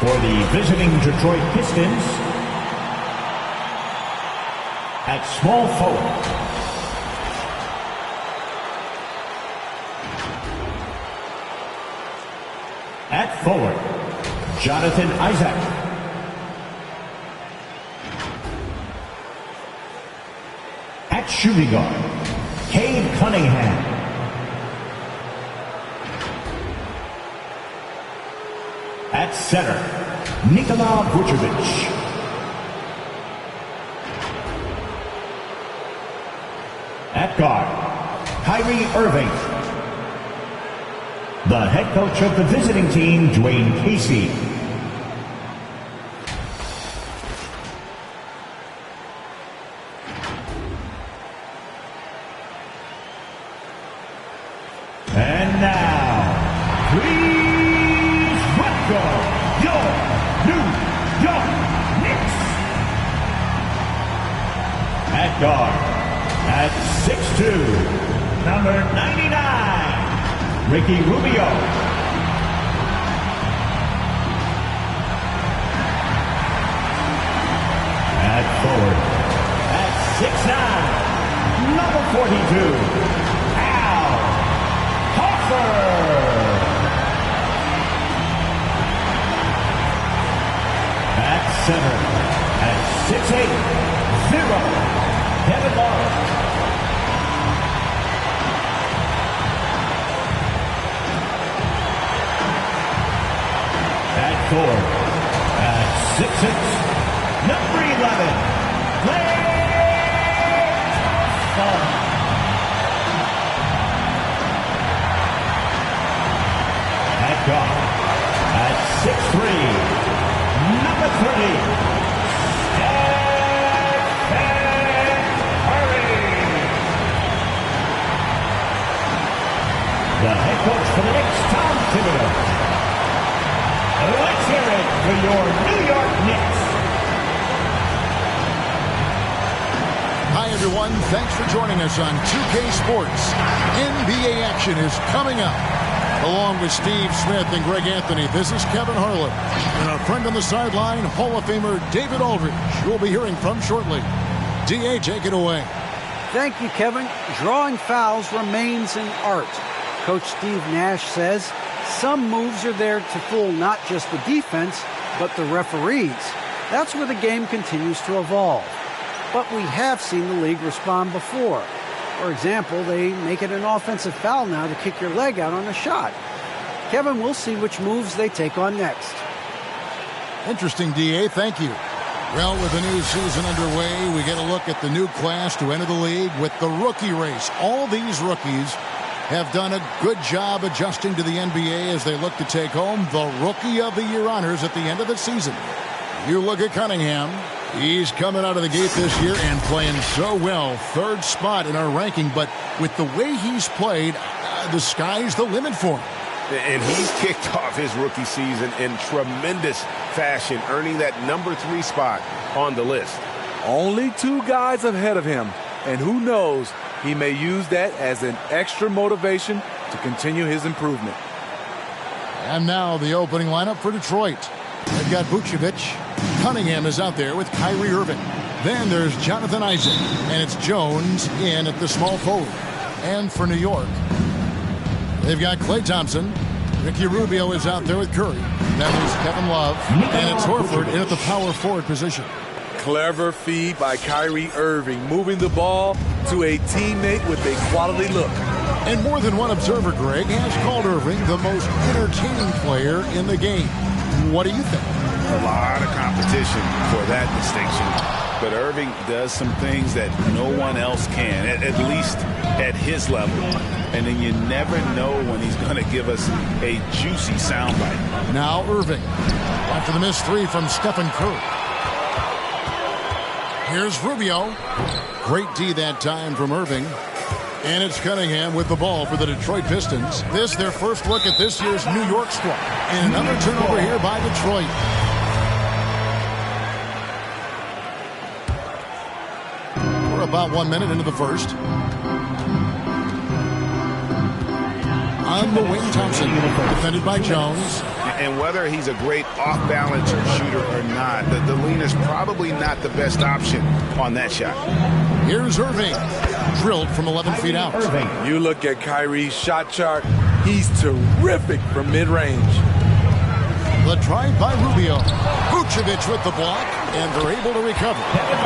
For the visiting Detroit Pistons, at small forward, at forward, Jonathan Isaac. At shooting guard, Cade Cunningham. At center, Nikola Vucevic. At guard, Kyrie Irving. The head coach of the visiting team, Dwayne Casey. And now, please welcome your New York Knicks. At guard, at 6'2", number 99, Ricky Rubio. At forward, at 6'9", number 42, Al Horford. At center, at 6'8", 0, Kevin Love. At forward, at 6'6", number 11, Klay Thompson. At guard, at 6'3", number 30, Stephen Curry. The head coach for the Knicks, Tom Thibodeau. Let's hear it for your New York Knicks. Hi, everyone. Thanks for joining us on 2K Sports. NBA action is coming up. Along with Steve Smith and Greg Anthony, this is Kevin Harlan. And our friend on the sideline, Hall of Famer David Aldridge, who we'll be hearing from shortly. D.A., take it away. Thank you, Kevin. Drawing fouls remains an art. Coach Steve Nash says some moves are there to fool not just the defense, but the referees. That's where the game continues to evolve. But we have seen the league respond before. For example, they make it an offensive foul now to kick your leg out on a shot. Kevin, we'll see which moves they take on next. Interesting, D.A. Thank you. Well, with the new season underway, we get a look at the new class to enter the league with the rookie race. All these rookies have done a good job adjusting to the NBA as they look to take home the Rookie of the Year honors at the end of the season. You look at Cunningham. He's coming out of the gate this year and playing so well. Third spot in our ranking, but with the way he's played, the sky's the limit for him. And he's kicked off his rookie season in tremendous fashion, earning that number 3 spot on the list. Only 2 guys ahead of him, and who knows, he may use that as an extra motivation to continue his improvement. And now the opening lineup for Detroit. They've got Vucevic. Cunningham is out there with Kyrie Irving. Then there's Jonathan Isaac. And it's Jones in at the small forward. And for New York, they've got Klay Thompson. Ricky Rubio is out there with Curry. Then there's Kevin Love. And it's Horford in at the power forward position. Clever feed by Kyrie Irving, moving the ball to a teammate with a quality look. And more than one observer, Greg, has called Irving the most entertaining player in the game. What do you think? A lot of competition for that distinction. But Irving does some things that no one else can, at least at his level. And then you never know when he's going to give us a juicy soundbite. Now Irving, after the missed three from Stephen Curry. Here's Rubio. Great D that time from Irving. And it's Cunningham with the ball for the Detroit Pistons. This their first look at this year's New York squad. And another turnover here by Detroit. We're about 1 minute into the first. On the wing, Thompson, defended by Jones. And whether he's a great off-balance shooter or not, the lean is probably not the best option on that shot. Here's Irving, drilled from 11 feet out. You look at Kyrie's shot chart, he's terrific from mid-range. The drive by Rubio. Vucevic with the block, and they're able to recover.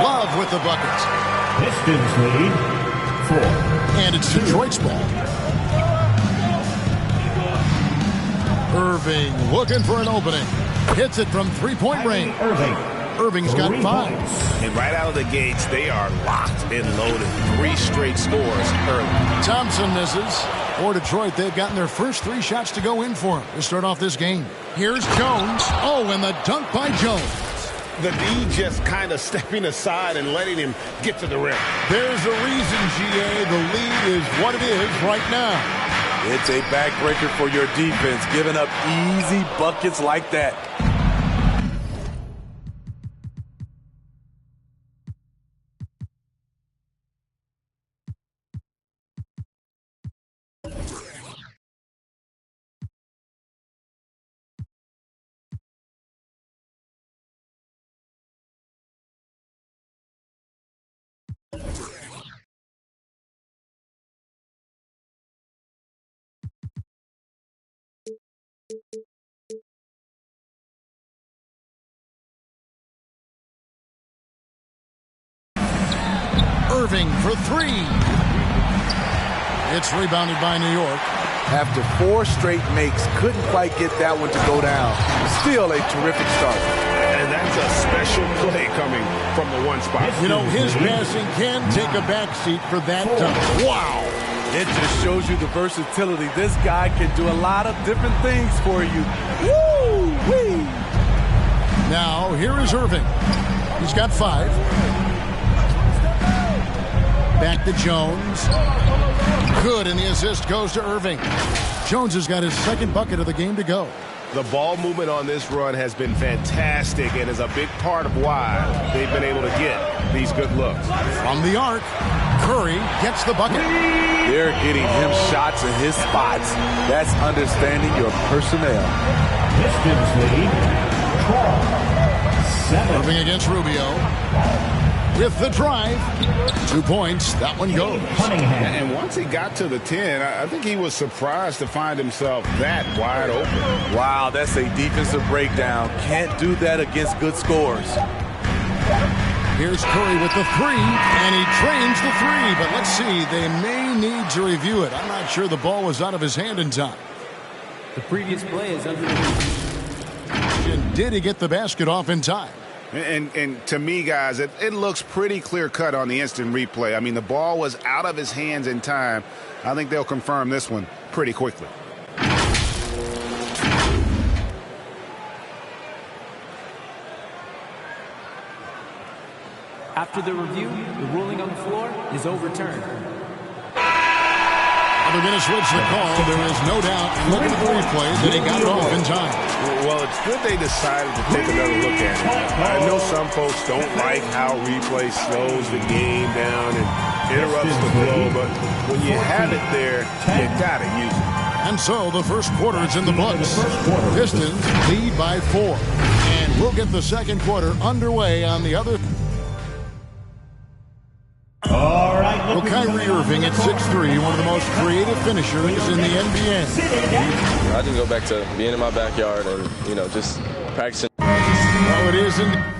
Love with the bucket. Pistons lead 4. And it's Detroit's ball. Irving looking for an opening. Hits it from three-point range. Irving's got 5. And right out of the gates, they are locked and loaded. 3 straight scores early. Thompson misses. For Detroit, they've gotten their first 3 shots to go in for him to start off this game. Here's Jones. Oh, and the dunk by Jones. The D just kind of stepping aside and letting him get to the rim. There's a reason, GA. The lead is what it is right now. It's a backbreaker for your defense, giving up easy buckets like that. Irving for 3. It's rebounded by New York. After 4 straight makes, couldn't quite get that one to go down. Still a terrific start. And that's a special play coming from the one spot. You know, his passing can take a backseat for that dunk. Wow. It just shows you the versatility. This guy can do a lot of different things for you. Woo-wee! Now, here is Irving. He's got 5. Back to Jones. Good, and the assist goes to Irving. Jones has got his second bucket of the game to go. The ball movement on this run has been fantastic and is a big part of why they've been able to get these good looks. From the arc, Curry gets the bucket. They're getting him shots in his spots. That's understanding your personnel. Pistons lead 4-7. Irving against Rubio. With the drive. 2 points. That one goes. And once he got to the 10, I think he was surprised to find himself that wide open. Wow, that's a defensive breakdown. Can't do that against good scores. Here's Curry with the 3, and he trains the 3. But let's see, they may need to review it. I'm not sure the ball was out of his hand in time. The previous play is under the... And did he get the basket off in time? And to me, guys, it looks pretty clear-cut on the instant replay. I mean, the ball was out of his hands in time. I think they'll confirm this one pretty quickly. After the review, the ruling on the floor is overturned. They're going to switch the call. There is no doubt, looking at the replay, that he got it off in time. Well, it's good they decided to take another look at it. I know some folks don't like how replay slows the game down and interrupts the flow, but when you have it there, you got to use it. And so the first quarter is in the books. Pistons lead by 4. And we'll get the second quarter underway on the other. All right. Well, Kyrie Irving at 6'3", one of the most creative finishers in the NBA. I just go back to being in my backyard and, just practicing. Well, it isn't.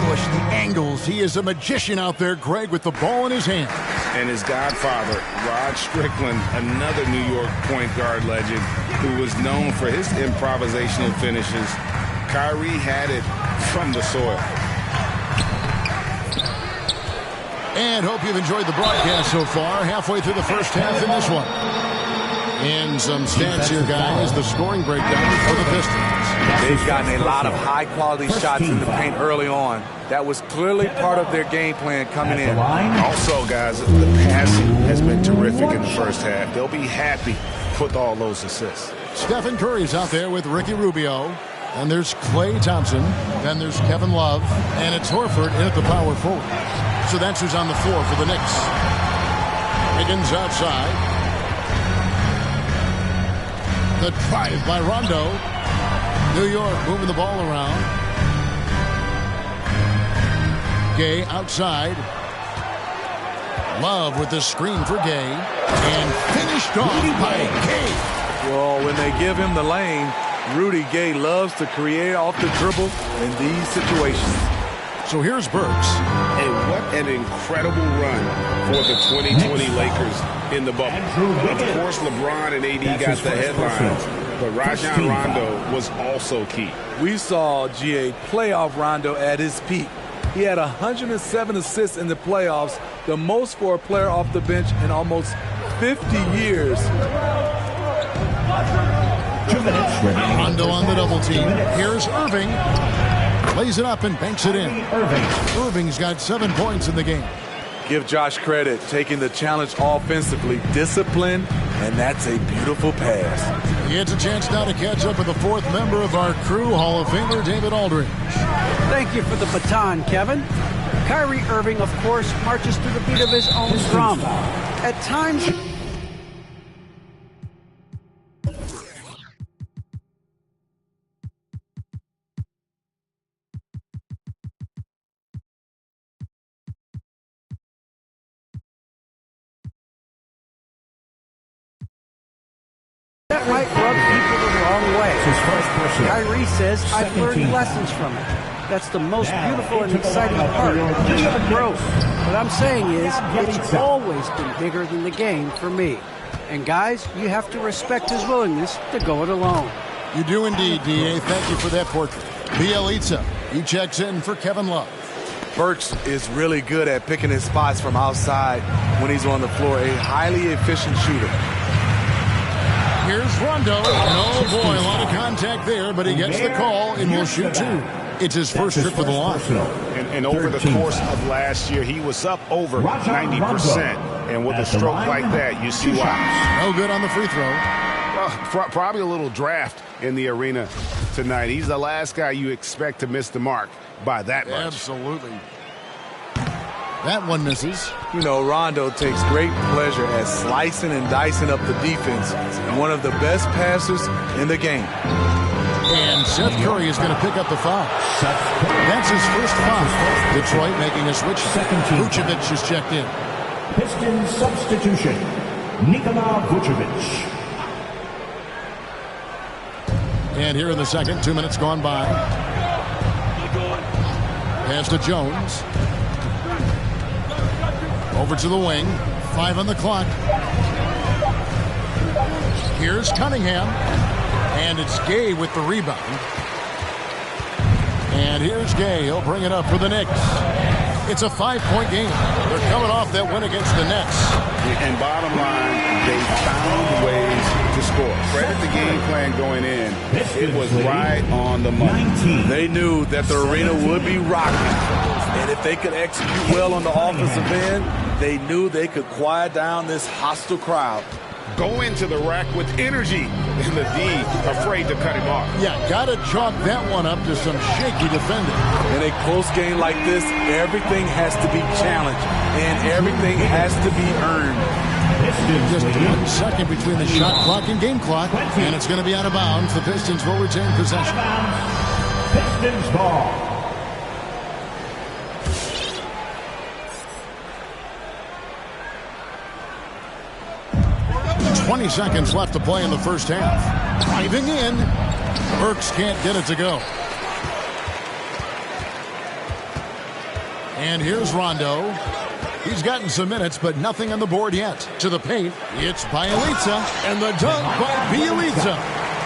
relish the angles. He is a magician out there, Greg, with the ball in his hand. And his godfather, Rod Strickland, another New York point guard legend who was known for his improvisational finishes. Kyrie had it from the soil. And hope you've enjoyed the broadcast so far. Halfway through the first half in this one. In some stats here, guys, the scoring breakdown for the Pistons. They've gotten a lot of high-quality shots in the paint early on. That was clearly part of their game plan coming in. Also, guys, the passing has been terrific in the first half. They'll be happy with all those assists. Stephen Curry's out there with Ricky Rubio. And there's Klay Thompson. Then there's Kevin Love. And it's Horford in at the power forward. So that's who's on the floor for the Knicks. Higgins outside. The drive by Rondo. New York moving the ball around. Gay outside. Love with the screen for Gay. And finished off by Gay. Well, when they give him the lane, Rudy Gay loves to create off the dribble in these situations. So here's Burks. And what an incredible run for the 2020 Lakers in the bubble. Of course, LeBron and AD got the headlines, but Rajon Rondo was also key. We saw GA playoff Rondo at his peak. He had 107 assists in the playoffs, the most for a player off the bench in almost 50 years. 2 minutes remaining. Rondo on the double team. Here's Irving. Lays it up and banks it in. Irving's got 7 points in the game. Give Josh credit, taking the challenge offensively, discipline, and that's a beautiful pass. He gets a chance now to catch up with the fourth member of our crew, Hall of Famer David Aldridge. Thank you for the baton, Kevin. Kyrie Irving, of course, marches to the beat of his own drum. At times... that might rub people the wrong way. Kyrie says, I've learned lessons from it. That's the most beautiful and exciting part, just the growth. What I'm saying is, it's always been bigger than the game for me. And guys, you have to respect his willingness to go it alone. You do indeed, D.A. Thank you for that portrait. Bielitsa, he checks in for Kevin Love. Burks is really good at picking his spots from outside when he's on the floor, a highly efficient shooter. Here's Rondo. Oh, boy, a lot of contact there, but he gets the call and will shoot 2. It's his first trip to the line. And over the course of last year, he was up over 90%. And with a stroke like that, you see why. No good on the free throw. Well, probably a little draft in the arena tonight. He's the last guy you expect to miss the mark by that much. Absolutely. That one misses. You know, Rondo takes great pleasure at slicing and dicing up the defense. One of the best passers in the game. And Seth Curry is going to pick up the foul. That's his first foul. Detroit making a switch. Vucevic has checked in. Pistons substitution. Nikola Vucevic. And here in the second, 2 minutes gone by. Pass to Jones. Over to the wing. 5 on the clock. Here's Cunningham. And it's Gay with the rebound. And here's Gay. He'll bring it up for the Knicks. It's a 5-point game. They're coming off that win against the Nets. And bottom line, they found ways to score. Credit the game plan going in. It was right on the money. They knew that the arena would be rocking. And if they could execute well on the offensive end, they knew they could quiet down this hostile crowd. Go into the rack with energy, and the D afraid to cut him off. Yeah, gotta chalk that one up to some shaky defending. In a close game like this, everything has to be challenged, and everything has to be earned. Just 1 second between the shot clock and game clock, and it's going to be out of bounds. The Pistons will retain possession. Pistons ball. 20 seconds left to play in the first half. Driving in. Burks can't get it to go. And here's Rondo. He's gotten some minutes, but nothing on the board yet. To the paint, it's Bjelica, and the dunk by Bjelica.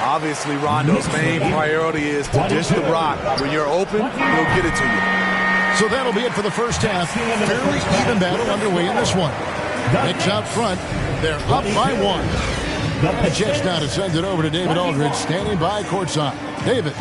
Obviously, Rondo's main priority is to dish the rock. When you're open, he'll get it to you. So that'll be it for the first half. Fairly even battle underway in this one. Knicks out front. They're up by 1. The Jets now to send it over to David Aldridge, standing by courtside. David.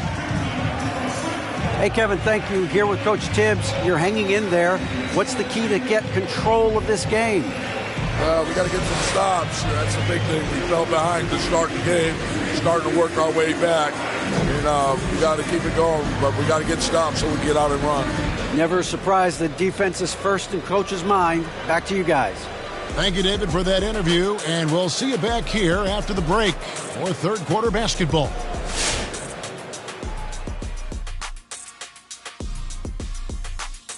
Hey, Kevin, thank you. Here with Coach Tibbs. You're hanging in there. What's the key to get control of this game? We got to get some stops. That's the big thing. We fell behind to start the game, starting to work our way back. And we got to keep it going, but we got to get stops so we can get out and run. Never surprised that defense is first in Coach's mind. Back to you guys. Thank you, David, for that interview, and we'll see you back here after the break for third quarter basketball.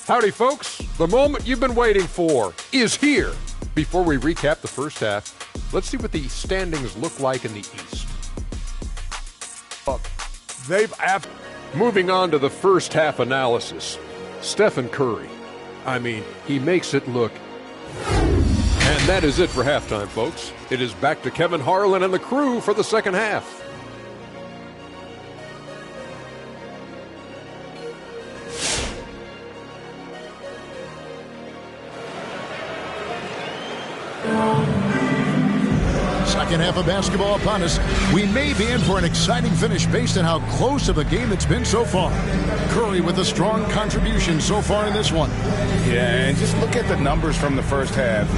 Howdy, folks. The moment you've been waiting for is here. Before we recap the first half, let's see what the standings look like in the East. Moving on to the first half analysis. Stephen Curry. I mean, he makes it look. And that is it for halftime, folks. It is back to Kevin Harlan and the crew for the second half. Second half of basketball upon us. We may be in for an exciting finish based on how close of a game it's been so far. Curry with a strong contribution so far in this one. Yeah, and just look at the numbers from the first half.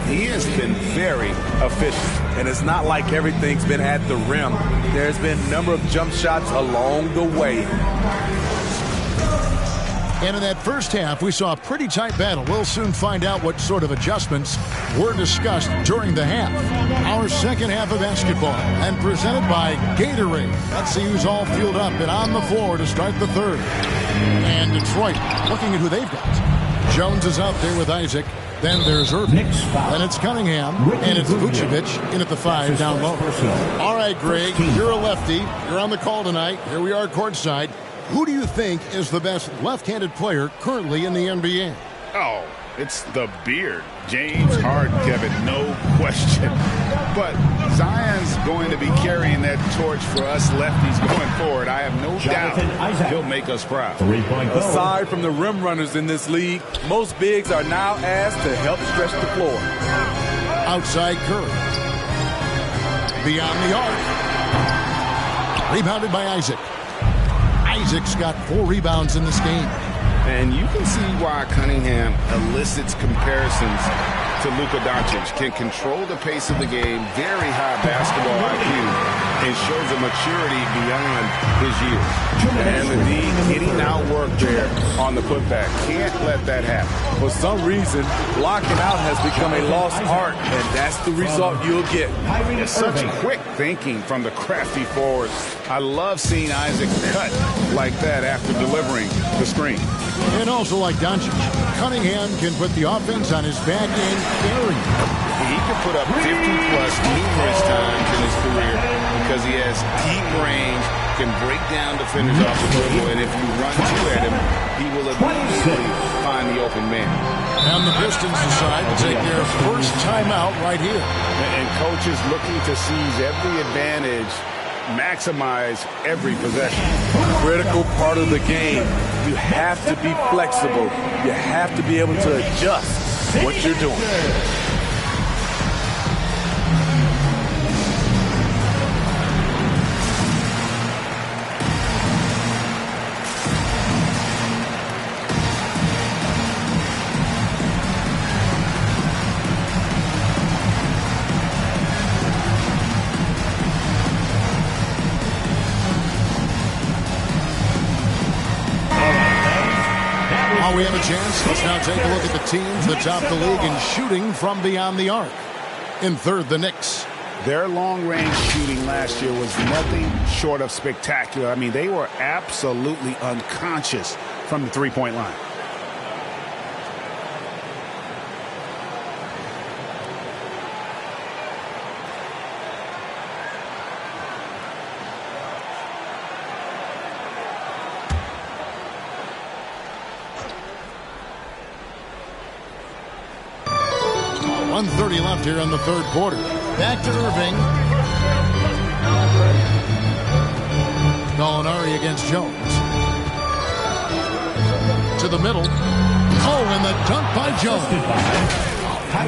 He has been very efficient. And it's not like everything's been at the rim. There's been a number of jump shots along the way. And in that first half, we saw a pretty tight battle. We'll soon find out what sort of adjustments were discussed during the half. Our second half of basketball, and presented by Gatorade. Let's see who's all fueled up and on the floor to start the third. And Detroit, looking at who they've got. Jones is out there with Isaac. Then there's Irving. Then it's Cunningham. And it's Vucevic in at the 5 down low. All right, Greg, you're a lefty. You're on the call tonight. Here we are courtside. Who do you think is the best left-handed player currently in the NBA? Oh, it's the beard. James Harden, Kevin, no question. But Zion's going to be carrying that torch for us lefties going forward. I have no doubt he'll make us proud. Aside from the rim runners in this league, most bigs are now asked to help stretch the floor. Outside Curry. Beyond the arc. Rebounded by Isaac. Isaac's got 4 rebounds in this game. And you can see why Cunningham elicits comparisons to Luka Doncic. Can control the pace of the game, very high basketball IQ, and shows a maturity beyond his years. And the D getting outwork there on the putback. Can't let that happen. For some reason, blocking out has become a lost art, and that's the result you'll get. It's such quick thinking from the crafty forwards. I love seeing Isaac cut like that after delivering the screen. And also like Doncic, Cunningham can put the offense on his back and carry. He could put up 50-plus numerous times in his career because because he has deep range, can break down defenders off the dribble, and if you run two at him, he will immediately find the open man. And the Pistons decide to take their first timeout right here. And coaches looking to seize every advantage, maximize every possession. Critical part of the game. You have to be flexible. You have to be able to adjust what you're doing. We have a chance. Let's now take a look at the teams that top the league in shooting from beyond the arc. In third, the Knicks. Their long-range shooting last year was nothing short of spectacular. I mean, they were absolutely unconscious from the three-point line. .130 left here in the third quarter. Back to Irving. Gallinari against Jones. To the middle. Oh, and the dunk by Jones.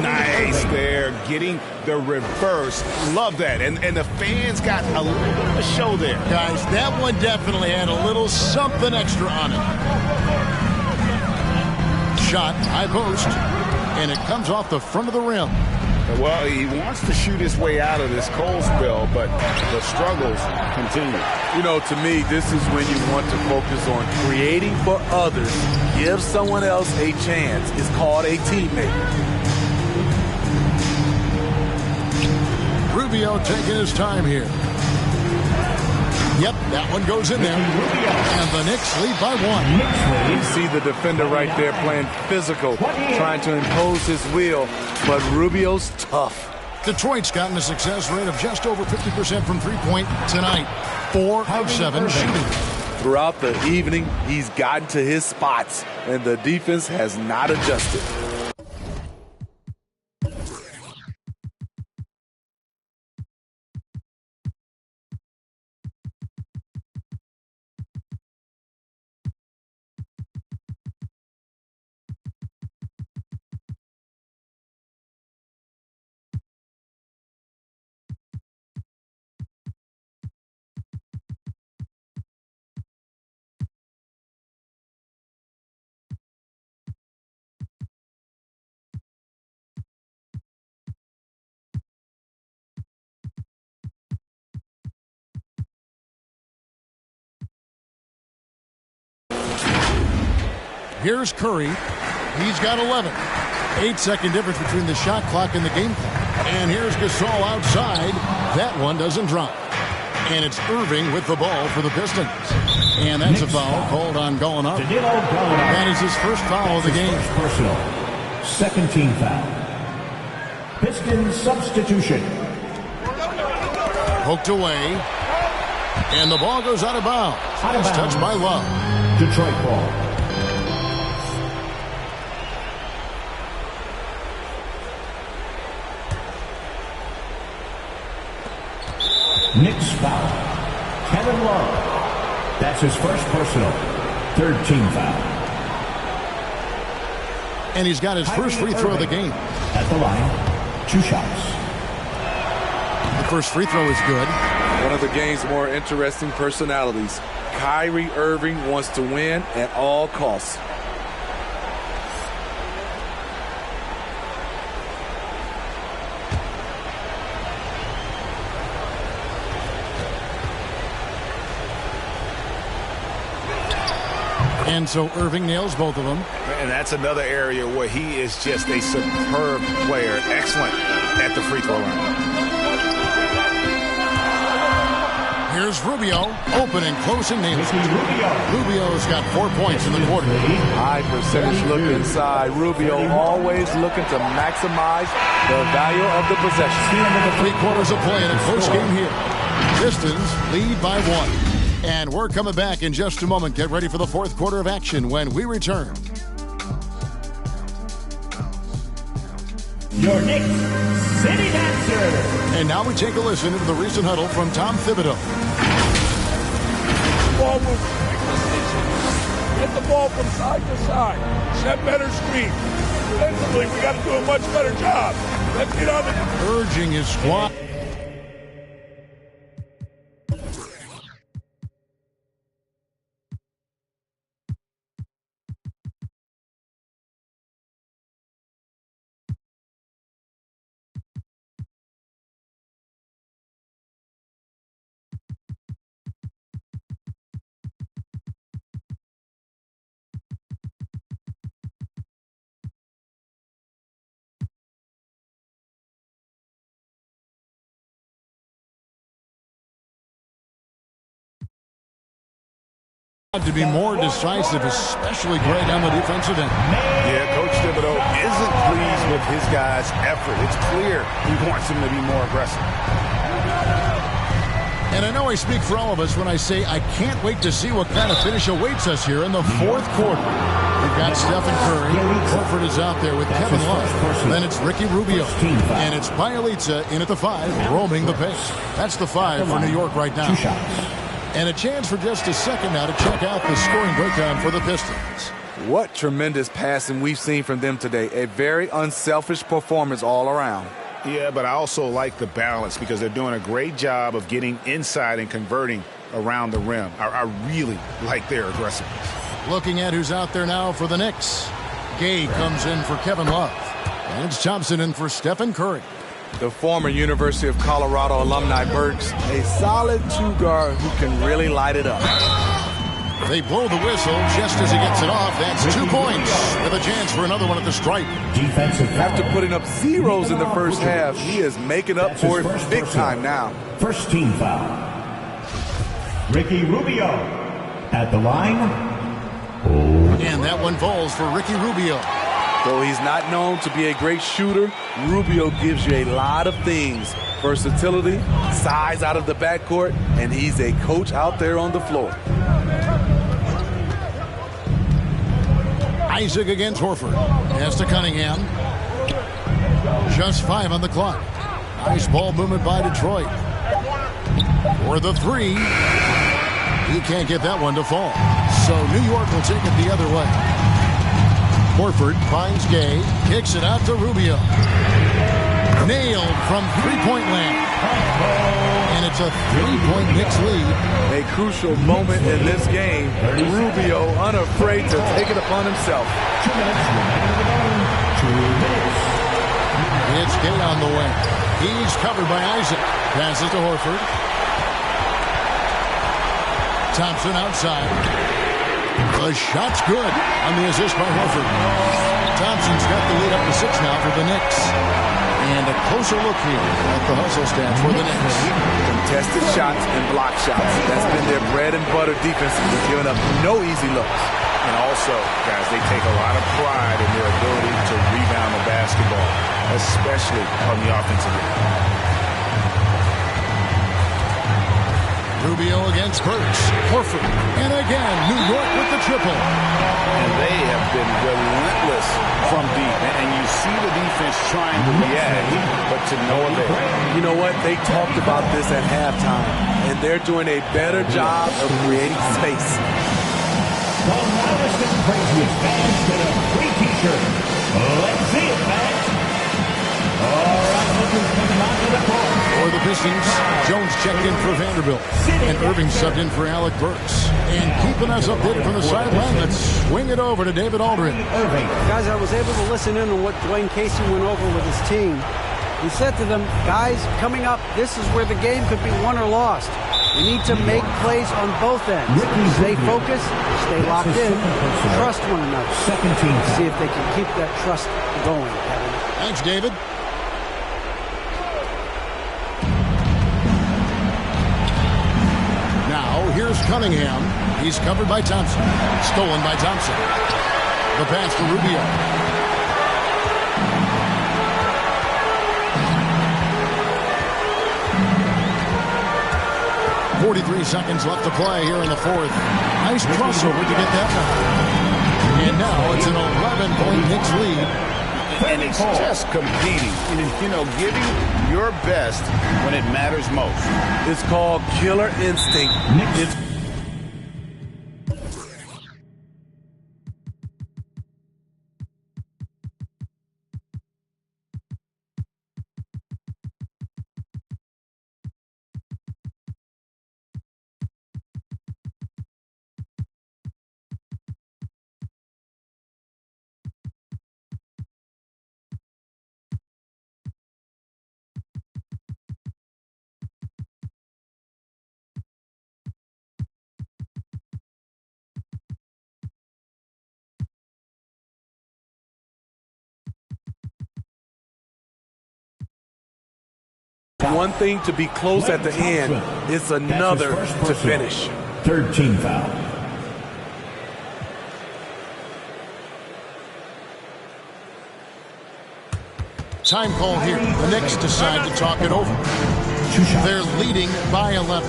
Nice there, getting the reverse. Love that. And the fans got a little bit of a show there. Guys, that one definitely had a little something extra on it. Shot, high post. And it comes off the front of the rim. Well, he wants to shoot his way out of this cold spell, but the struggles continue. You know, to me, this is when you want to focus on creating for others. Give someone else a chance. It's called a teammate. Rubio taking his time here. Yep, that one goes in there. And the Knicks lead by one. You see the defender right there playing physical, trying to impose his will, but Rubio's tough. Detroit's gotten a success rate of just over 50% from three-point tonight. 4 of 7 shooting. Throughout the evening, he's gotten to his spots, and the defense has not adjusted. Here's Curry. He's got 11. 8-second difference between the shot clock and the game clock. And here's Gasol outside. That one doesn't drop. And it's Irving with the ball for the Pistons. And that's a foul called on Gallinari. That is his first foul of the game. Personal. Second team foul. Pistons substitution. Poked away. And the ball goes out of bounds. It's touched by Love. Detroit ball. Knicks foul. Kevin Love. That's his first personal. Third team foul. And he's got his first free throw of the game. At the line, 2 shots. The first free throw is good. One of the game's more interesting personalities. Kyrie Irving wants to win at all costs. And so Irving nails both of them. And that's another area where he is just a superb player. Excellent at the free throw line. Here's Rubio, open and close and nails it. Rubio's got 4 points in the quarter. High percentage look inside. Rubio always looking to maximize the value of the possession. 3 quarters of play in a close game here. Pistons lead by 1. And we're coming back in just a moment. Get ready for the 4th quarter of action when we return. Your Knicks City Dancer. And now we take a listen to the recent huddle from Tom Thibodeau. Ball move. Get the ball from side to side. Set better screen. Defensively, we got to do a much better job. Let's get on the... Urging his squad. To be more decisive, especially great on the defensive end. Yeah, Coach Thibodeau isn't pleased with his guys' effort. It's clear he wants them to be more aggressive. And I know I speak for all of us when I say I can't wait to see what kind of finish awaits us here in the 4th quarter. We've got Stephen Curry. Horford is out there with Kevin Love. Then it's Ricky Rubio. And it's Bjelica in at the 5, roaming the pace. That's the 5 for New York right now. And a chance for just a second now to check out the scoring breakdown for the Pistons. What tremendous passing we've seen from them today. A very unselfish performance all around. Yeah, but I also like the balance because they're doing a great job of getting inside and converting around the rim. I really like their aggressiveness. Looking at who's out there now for the Knicks. Gay comes in for Kevin Love. And it's Thompson in for Stephen Curry. The former University of Colorado alumni Burks, a solid 2-guard who can really light it up. They blow the whistle just as he gets it off. That's 2 points with a chance for another one at the stripe. After putting up zeros in the first half, he is making up for it big time now. First team foul. Ricky Rubio at the line. And that one falls for Ricky Rubio. Though he's not known to be a great shooter, Rubio gives you a lot of things. Versatility, size out of the backcourt, and he's a coach out there on the floor. Isaac against Horford. Pass to Cunningham. Just 5 on the clock. Nice ball movement by Detroit. For the 3. He can't get that one to fall. So New York will take it the other way. Horford finds Gay, kicks it out to Rubio. Nailed from 3-point land. And it's a 3-point Knicks lead. A crucial moment in this game. Rubio unafraid to take it upon himself. 2 minutes remaining in the game. 2 minutes. It's Gay on the way. He's covered by Isaac. Passes to Horford. Thompson outside. The shot's good on the assist by Horford. Thompson's got the lead up to 6 now for the Knicks. And a closer look here at the hustle stats for the Knicks. Contested shots and block shots. That's been their bread and butter defense. They've given up no easy looks. And also, guys, they take a lot of pride in their ability to rebound the basketball, especially on the offensive end. Rubio against Burks. Horford. And again, New York with the triple. And they have been relentless from deep. And you see the defense trying to react, but to no avail. You know what? They talked about this at halftime, and they're doing a better job of creating space. The loudest and craziest fans get a free t-shirt. Let's see it, fans. All right, look who's coming onto the court. For the Pistons, Jones checked in for Vanderbilt. And Irving subbed in for Alec Burks. And keeping us updated from the sideline, let's swing it over to David Aldridge. Guys, I was able to listen in on what Dwayne Casey went over with his team. He said to them, guys, coming up, this is where the game could be won or lost. We need to make plays on both ends. Stay focused, stay locked in, trust one another. See if they can keep that trust going, Kevin. Thanks, David. Here's Cunningham. He's covered by Thompson. Stolen by Thompson. The pass to Rubio. 43 seconds left to play here in the fourth. Nice crossover to get that one. And now it's an 11-point Knicks lead. And it's just competing, giving your best when it matters most. It's called killer instinct. It's one thing to be close at the end. It's another to finish. Third team foul. Time call here. The Knicks decide to talk it over. They're leading by 11.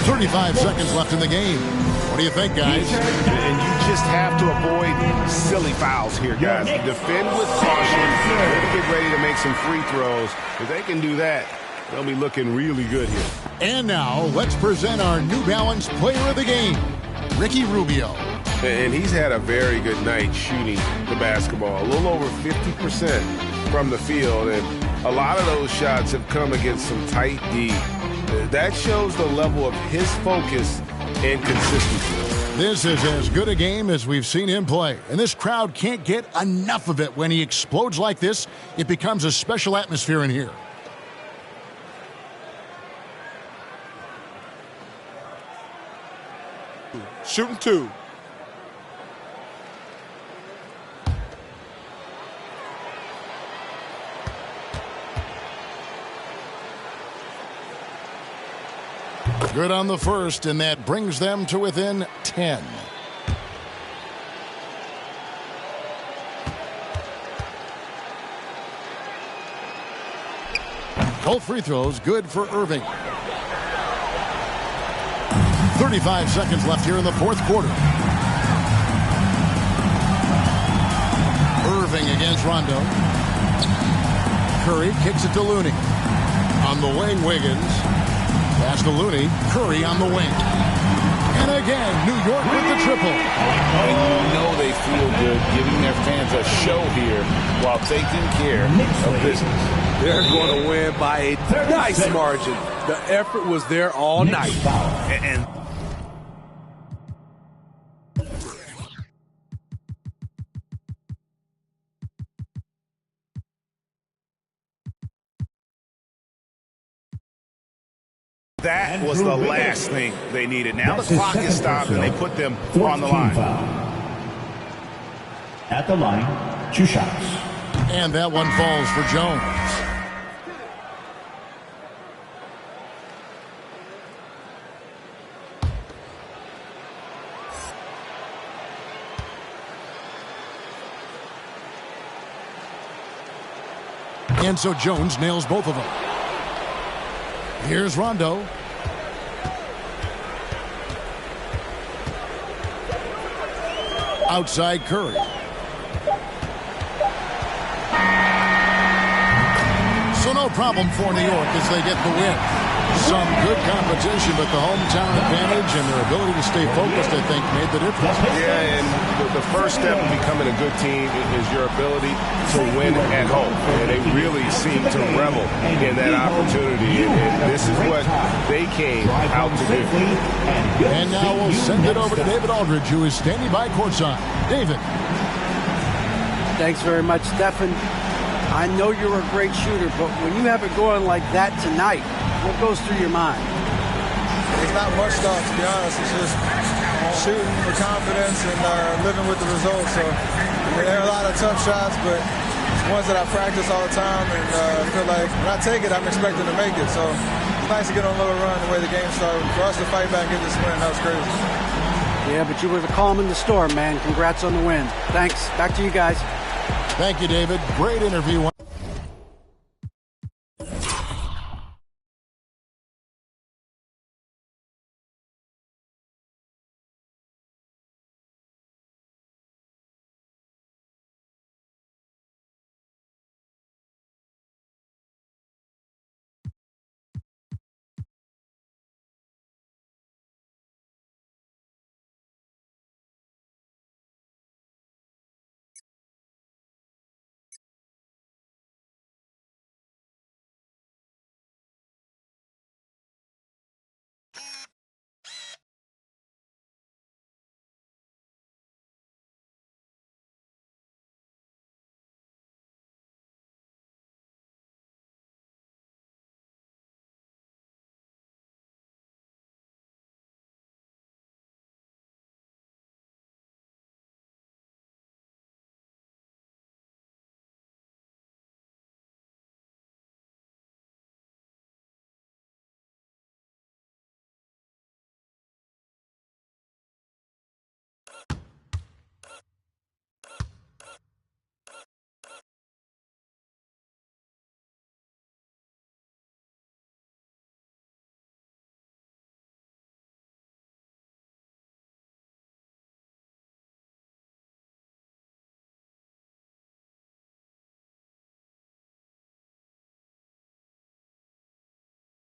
35 seconds left in the game. What do you think, guys? And you just have to avoid silly fouls here, guys. Defend with caution. Get ready to make some free throws. If they can do that, they'll be looking really good here. And now, let's present our New Balance player of the game, Ricky Rubio. And he's had a very good night shooting the basketball. A little over 50% from the field. And a lot of those shots have come against some tight D. That shows the level of his focus and consistency. This is as good a game as we've seen him play. And this crowd can't get enough of it. When he explodes like this, it becomes a special atmosphere in here. Shooting two. Good on the first, and that brings them to within 10. Both free throws good for Irving. 35 seconds left here in the fourth quarter. Irving against Rondo. Curry kicks it to Looney. On the wing, Wiggins. Pass to Looney. Curry on the wing. And again, New York with the triple. And they feel good giving their fans a show here while taking care of business. They're going to win by a nice margin. The effort was there all night. And that was the last thing they needed. Now the clock is stopped and they put them on the line. At the line, 2 shots. And that one falls for Jones. And so Jones nails both of them. Here's Rondo. Outside Curry. So no problem for New York as they get the win. Some good competition, but the hometown advantage and their ability to stay focused, I think, made the difference. Yeah, and the first step in becoming a good team is your ability to win at home. And they really seem to revel in that opportunity. And this is what they came out to do. And now we'll send it over to David Aldridge, who is standing by courtside. David. Thanks very much, Stephen. I know you're a great shooter, but when you have it going like that tonight, what goes through your mind? It's not much thought, to be honest. It's just shooting with confidence and living with the results. So there are a lot of tough shots, but it's ones that I practice all the time, and I feel like when I take it, I'm expecting to make it. So it's nice to get on a little run the way the game started. For us to fight back and get this win, that was crazy. Yeah, but you were the calm in the storm, man. Congrats on the win. Thanks. Back to you guys. Thank you, David. Great interview.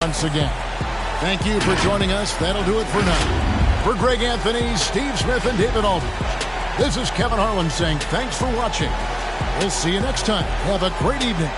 Once again, thank you for joining us. That'll do it for now. For Greg Anthony, Steve Smith, and David Aldridge, this is Kevin Harlan saying thanks for watching. We'll see you next time. Have a great evening.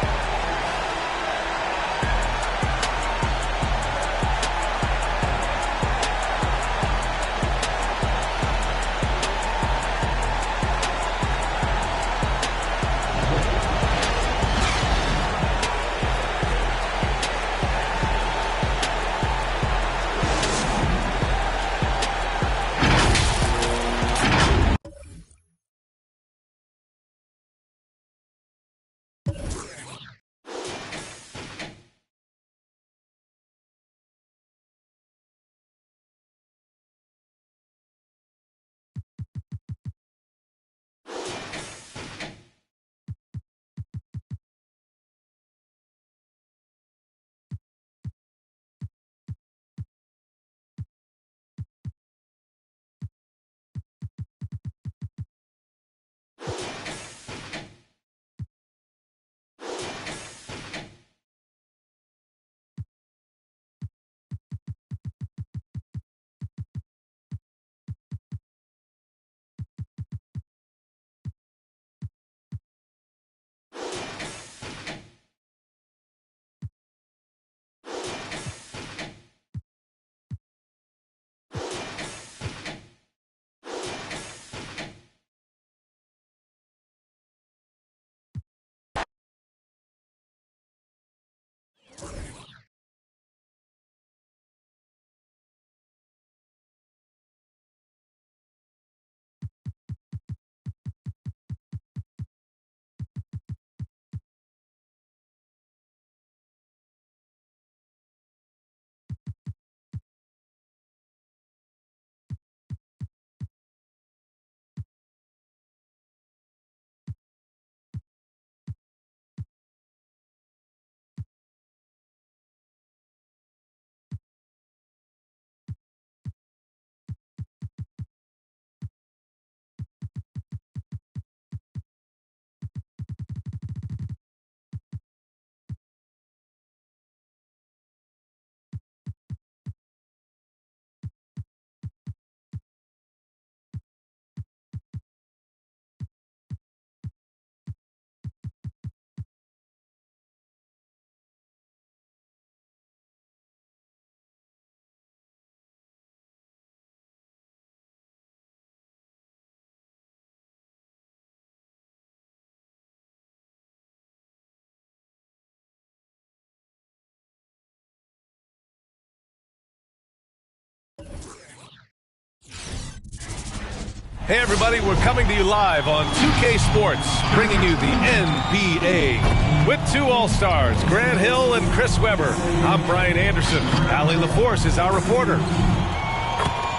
Hey everybody, we're coming to you live on 2K Sports, bringing you the NBA with two All-Stars, Grant Hill and Chris Webber. I'm Brian Anderson. Allie LaForce is our reporter.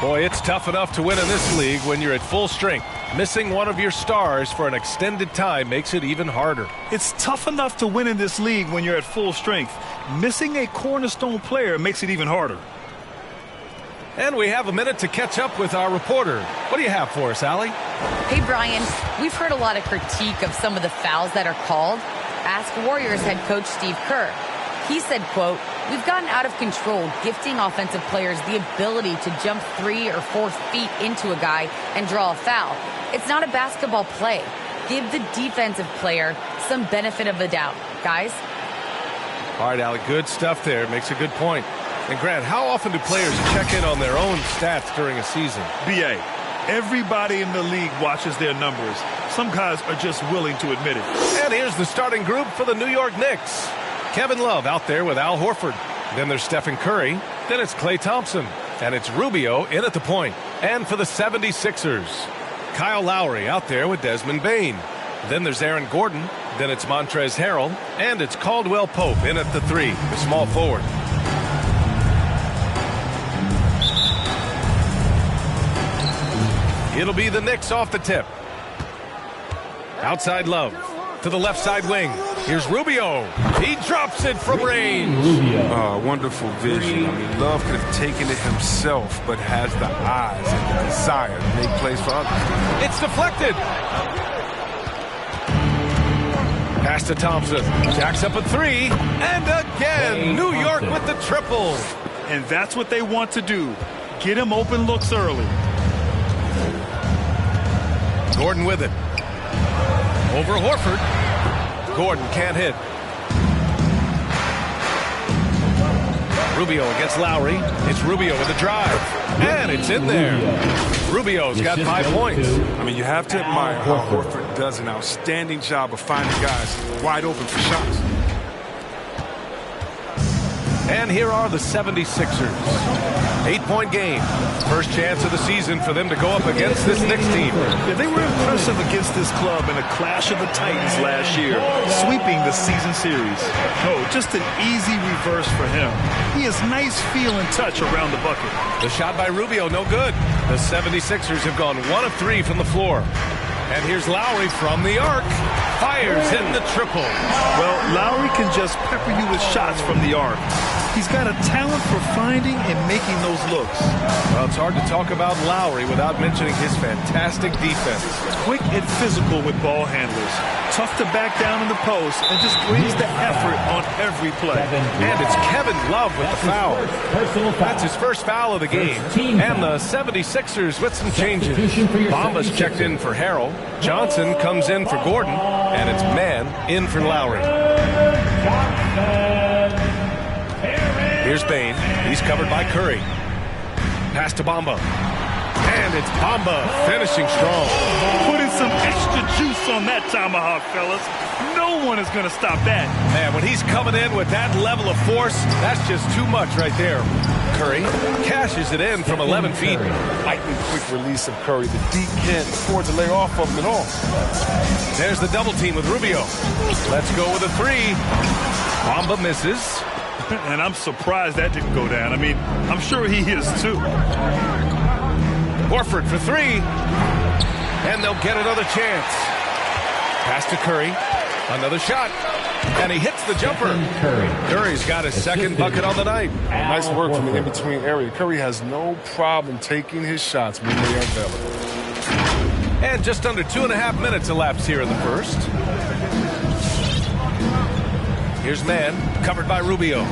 Boy, it's tough enough to win in this league when you're at full strength. Missing one of your stars for an extended time makes it even harder. It's tough enough to win in this league when you're at full strength. Missing a cornerstone player makes it even harder. And we have a minute to catch up with our reporter. What do you have for us, Allie? Hey, Brian. We've heard a lot of critique of some of the fouls that are called. Ask Warriors head coach Steve Kerr. He said, quote, "We've gotten out of control, gifting offensive players the ability to jump 3 or 4 feet into a guy and draw a foul. It's not a basketball play. Give the defensive player some benefit of the doubt. Guys?" All right, Allie, good stuff there. Makes a good point. And Grant, how often do players check in on their own stats during a season? BA, everybody in the league watches their numbers. Some guys are just willing to admit it. And here's the starting group for the New York Knicks. Kevin Love out there with Al Horford. Then there's Stephen Curry. Then it's Klay Thompson. And it's Rubio in at the point. And for the 76ers, Kyle Lowry out there with Desmond Bane. Then there's Aaron Gordon. Then it's Montrezl Harrell. And it's Caldwell Pope in at the 3, the small forward. It'll be the Knicks off the tip. Outside Love. To the left side wing. Here's Rubio. He drops it from range. Wonderful vision. I mean, Love could have taken it himself, but has the eyes and the desire to make plays for others. It's deflected. Pass to Thompson. Jacks up a 3. And again, New York with the triple. And that's what they want to do. Get him open looks early. Gordon with it. Over Horford. Gordon can't hit. Rubio against Lowry. It's Rubio with a drive. And it's in there. Rubio's got 5 points. I mean, you have to admire how Horford does an outstanding job of finding guys wide open for shots. And here are the 76ers. 8-point game. First chance of the season for them to go up against this Knicks team. Yeah, they were impressive against this club in a clash of the Titans last year, sweeping the season series. No, just an easy reverse for him. He has nice feel and touch around the bucket. The shot by Rubio, no good. The 76ers have gone 1 of 3 from the floor. And here's Lowry from the arc. Fires in the triple. Well, Lowry can just pepper you with shots from the arc. He's got a talent for finding and making those looks. Well, it's hard to talk about Lowry without mentioning his fantastic defense. Quick and physical with ball handlers. Tough to back down in the post and just brings the effort on every play. And it's Kevin Love with the foul. That's his first foul of the game. And the 76ers with some changes. Bamba's checked in for Harrell. Johnson comes in for Gordon. And it's Mann in for Lowry. Here's Bane. He's covered by Curry. Pass to Bamba. And it's Bamba finishing strong. Putting some extra juice on that tomahawk, fellas. No one is going to stop that. Man, when he's coming in with that level of force, that's just too much right there. Curry cashes it in from 11 feet. Lightning quick release of Curry. The deep can't afford to lay off of him at all. There's the double team with Rubio. Let's go with a 3. Bamba misses. And I'm surprised that didn't go down. I mean, I'm sure he is too. Horford for 3. And they'll get another chance. Pass to Curry. Another shot. And he hits the jumper. Curry's got his second bucket on the night. Nice work from the in-between area. Curry has no problem taking his shots when they are available. And just under 2.5 minutes elapsed here in the first. Here's Mann, covered by Rubio.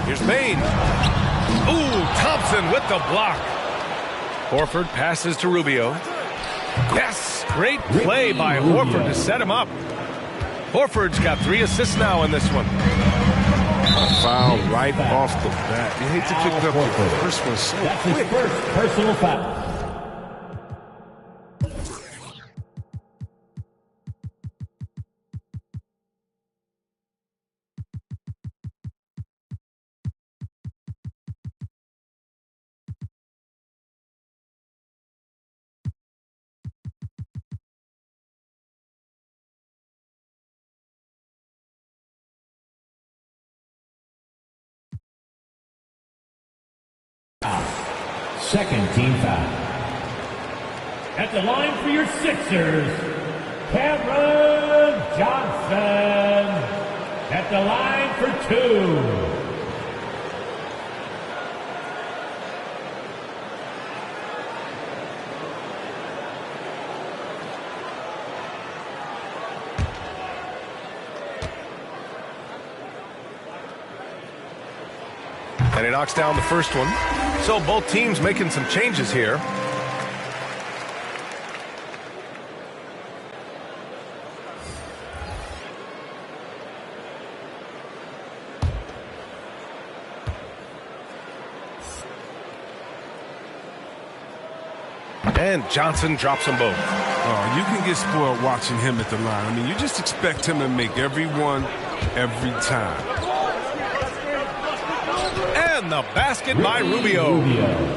Here's Bane. Ooh, Thompson with the block. Horford passes to Rubio. Yes, great play by Horford to set him up. Horford's got 3 assists now in this one. A foul right off the bat. You hate to pick up the first one so quick. First personal foul. second team foul. At the line for your Sixers, Cameron Johnson. At the line for 2. And he knocks down the first one. So both teams making some changes here. And Johnson drops them both. Oh, you can get spoiled watching him at the line. I mean, you just expect him to make every one, every time. And the basket by Rubio.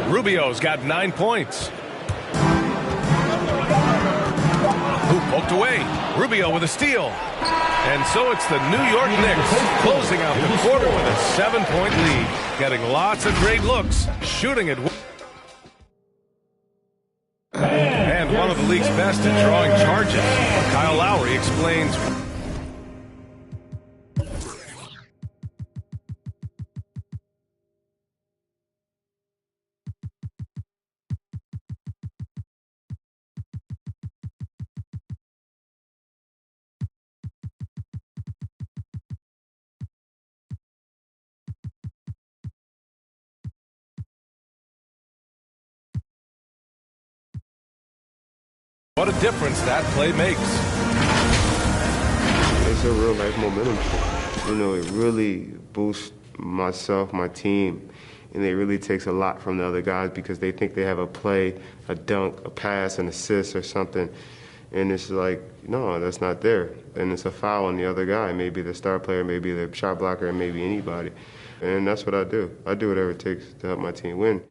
Rubio's got 9 points. Who poked away? Rubio with a steal. And so it's the New York Knicks closing out the quarter with a 7-point lead. Getting lots of great looks, shooting it. And one of the league's best at drawing charges. Kyle Lowry explains. What a difference that play makes. It's a real life momentum shift. You know, it really boosts myself, my team, and it really takes a lot from the other guys because they think they have a play, a dunk, a pass, an assist or something. And it's like, no, that's not there. And it's a foul on the other guy, maybe the star player, maybe the shot blocker, and maybe anybody. And that's what I do. I do whatever it takes to help my team win.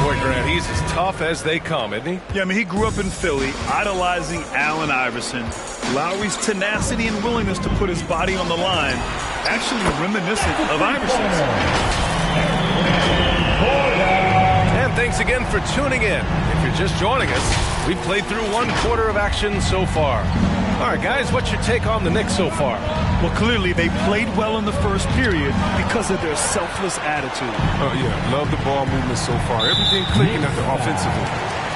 Boy, Grant, he's as tough as they come, isn't he? Yeah, I mean, he grew up in Philly, idolizing Allen Iverson. Lowry's tenacity and willingness to put his body on the line, actually reminiscent of Iverson's. And thanks again for tuning in. If you're just joining us, we've played through 1 quarter of action so far. All right, guys, what's your take on the Knicks so far? Well, clearly they played well in the first period because of their selfless attitude. Oh, yeah. Love the ball movement so far. Everything clicking at the offensively.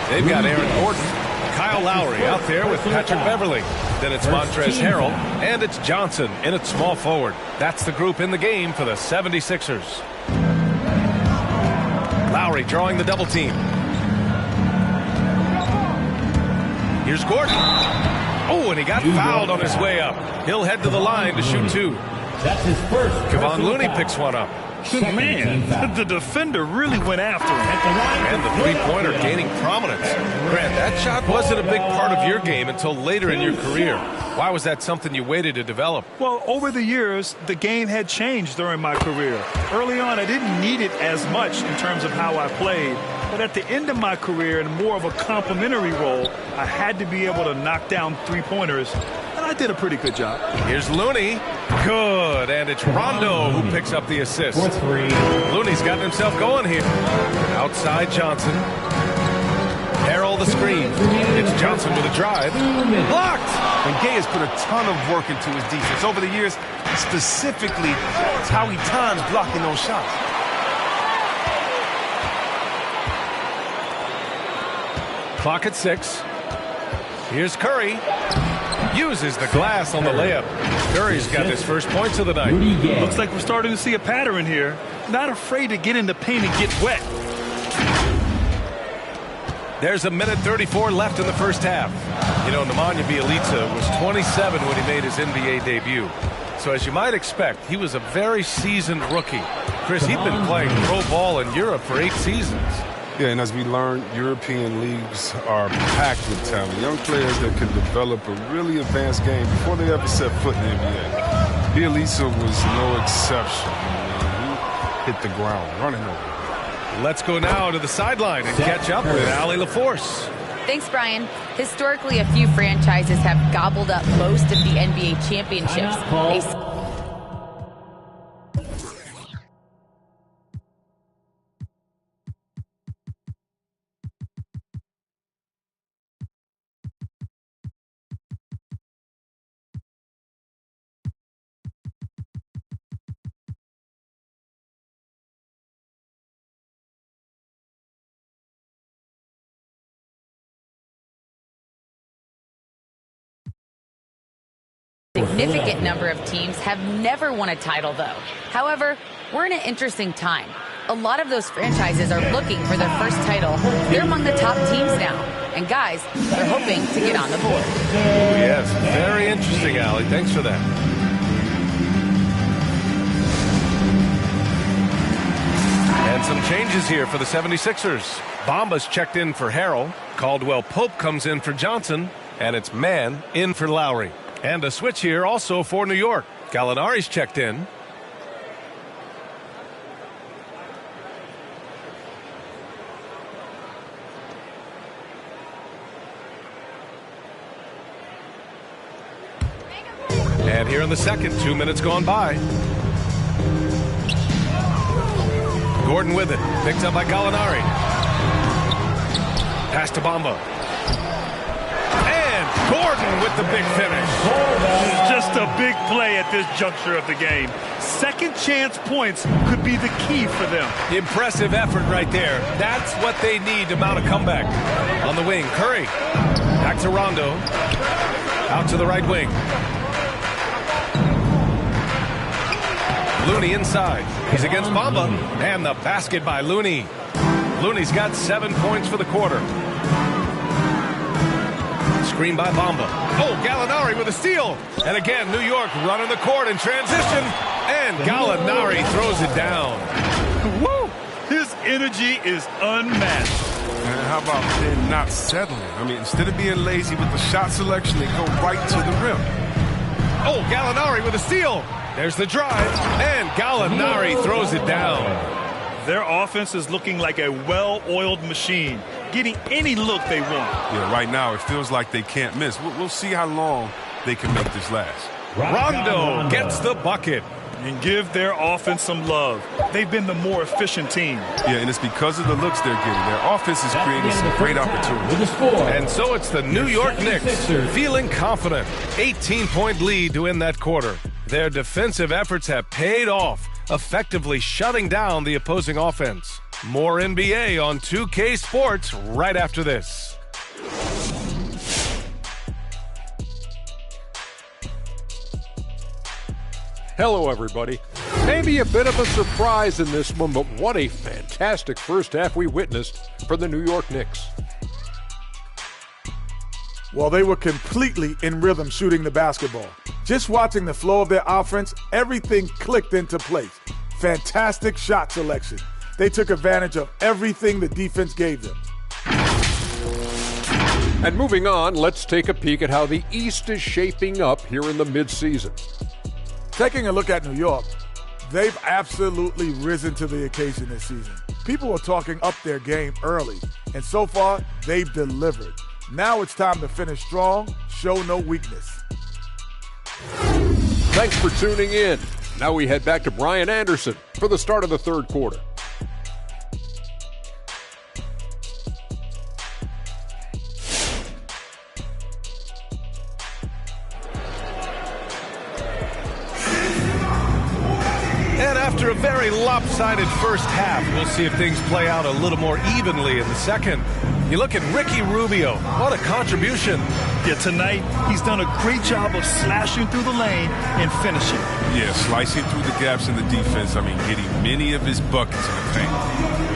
They've got Aaron Gordon, Kyle Lowry out there with Patrick Beverly. Then it's Montrezl Harrell, and it's Johnson in at small forward. That's the group in the game for the 76ers. Lowry drawing the double team. Here's Gordon. Oh, and he got fouled on his way up. He'll head to the line to shoot 2. That's his first. Kevon Looney picks one up. Man, the defender really went after him. And the three-pointer gaining prominence. Grant, that shot wasn't a big part of your game until later in your career. Why was that something you waited to develop? Well, over the years, the game had changed during my career. Early on, I didn't need it as much in terms of how I played. But at the end of my career, in more of a complementary role, I had to be able to knock down three-pointers. And I did a pretty good job. Here's Looney. Good. And it's Rondo who picks up the assist. Looney's gotten himself going here. Outside Johnson. Harrell the screen. It's Johnson with a drive. Blocked. And Gay has put a ton of work into his defense. Over the years, specifically, it's how he times blocking those shots. Clock at 6. Here's Curry. Uses the glass on the layup. Curry's got his first points of the night. Looks like we're starting to see a pattern here. Not afraid to get in the paint and get wet. There's 1:34 left in the first half. You know, Nemanja Bjelica was 27 when he made his NBA debut. So as you might expect, he was a very seasoned rookie. Chris, he'd been playing pro ball in Europe for 8 seasons. Yeah, and as we learned, European leagues are packed with talent. Young players that can develop a really advanced game before they ever set foot in the NBA. Bjelica was no exception. He hit the ground running over. Let's go now to the sideline and catch up with Allie LaForce. Thanks, Brian. Historically, a few franchises have gobbled up most of the NBA championships. Significant number of teams have never won a title, though. However, we're in an interesting time. A lot of those franchises are looking for their first title. They're among the top teams now. And guys, they're hoping to get on the board. Oh, yes, very interesting, Allie. Thanks for that. And some changes here for the 76ers. Bamba's checked in for Harrell. Caldwell Pope comes in for Johnson. And it's Mann in for Lowry. And a switch here also for New York. Gallinari's checked in. And here in the second, 2 minutes gone by. Gordon with it. Picked up by Gallinari. Pass to Bamba. And Gordon with the big finish. This is just a big play at this juncture of the game. Second chance points could be the key for them. Impressive effort right there. That's what they need to mount a comeback. On the wing, Curry. Back to Rondo. Out to the right wing. Looney inside. He's against Bamba. And the basket by Looney. Looney's got 7 points for the quarter. Screen by Bamba. Oh, Gallinari with a steal. And again, New York running the court in transition. And Gallinari throws it down. Woo! His energy is unmatched. And how about them not settling? I mean, instead of being lazy with the shot selection, they go right to the rim. Oh, Gallinari with a steal. There's the drive, and Gallinari throws it down. Their offense is looking like a well-oiled machine, getting any look they want. Yeah, right now it feels like they can't miss. We'll see how long they can make this last. Rondo gets the bucket. And give their offense some love. They've been the more efficient team. Yeah, and it's because of the looks they're getting. Their offense is creating some great opportunities. And so it's the New York Knicks feeling confident. 18-point lead to end that quarter. Their defensive efforts have paid off, effectively shutting down the opposing offense. More NBA on 2K Sports right after this. Hello, everybody. Maybe a bit of a surprise in this one, but what a fantastic first half we witnessed for the New York Knicks. Well, they were completely in rhythm shooting the basketball. Just watching the flow of their offense, everything clicked into place. Fantastic shot selection. They took advantage of everything the defense gave them. And moving on, let's take a peek at how the East is shaping up here in the midseason. Taking a look at New York, they've absolutely risen to the occasion this season. People are talking up their game early, and so far, they've delivered. Now it's time to finish strong, show no weakness. Thanks for tuning in. Now we head back to Brian Anderson for the start of the third quarter. And after a very lopsided first half, we'll see if things play out a little more evenly in the second. You look at Ricky Rubio. What a contribution. Yeah, tonight he's done a great job of slashing through the lane and finishing. Yeah, slicing through the gaps in the defense. I mean, getting many of his buckets in the paint.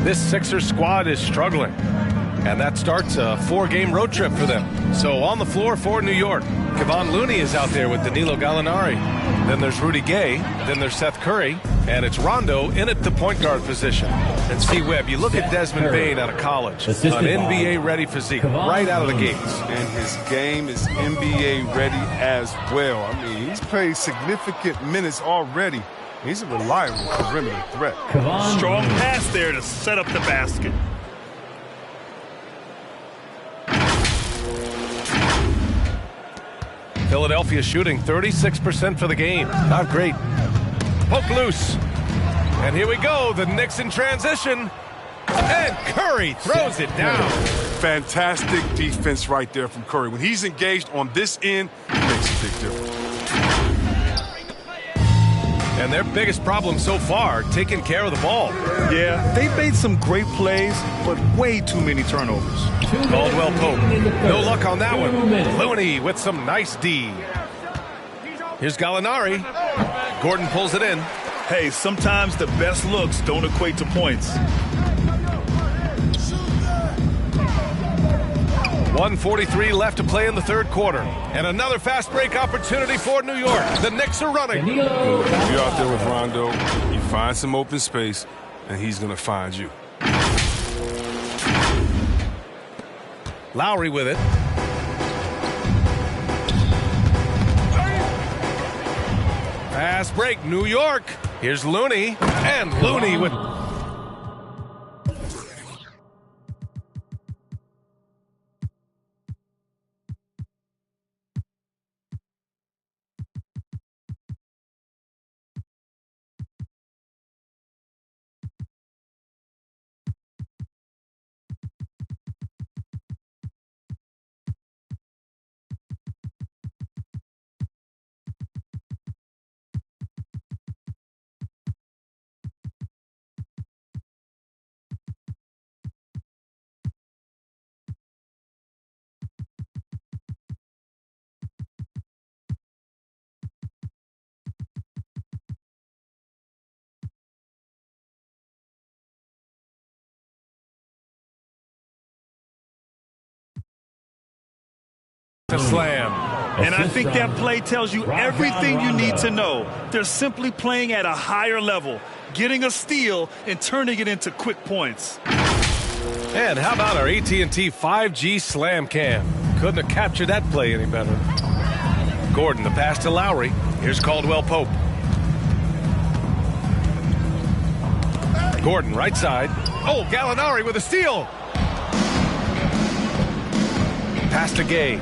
This Sixers squad is struggling, and that starts a 4-game road trip for them. So on the floor for New York, Kevon Looney is out there with Danilo Gallinari. Then there's Rudy Gay. Then there's Seth Curry. And it's Rondo in at the point guard position. And see, Webb, you look at Desmond Bane out of college, an NBA-ready physique right out of the gates. And his game is NBA-ready as well. I mean, he's played significant minutes already. He's a reliable perimeter threat. Strong pass there to set up the basket. Philadelphia shooting 36% for the game. Not great. Poke loose. And here we go. The Knicks in transition. And Curry throws it down. Fantastic defense right there from Curry. When he's engaged on this end, it makes a big difference. And their biggest problem so far, taking care of the ball. Yeah, they've made some great plays, but way too many turnovers. Caldwell Pope. No luck on that one. Looney with some nice D. Here's Gallinari. Gordon pulls it in. Hey, sometimes the best looks don't equate to points. 1:43 left to play in the third quarter. And another fast break opportunity for New York. The Knicks are running. You're out there with Rondo. You find some open space, and he's going to find you. Lowry with it. Fast break, New York. Here's Looney. And Looney with... to slam. And I think that play tells you everything you need to know. They're simply playing at a higher level, getting a steal and turning it into quick points. And how about our AT&T 5G Slam Cam? Couldn't have captured that play any better. Gordon, the pass to Lowry. Here's Caldwell Pope. Gordon, right side. Oh, Gallinari with a steal. Pass to Gay.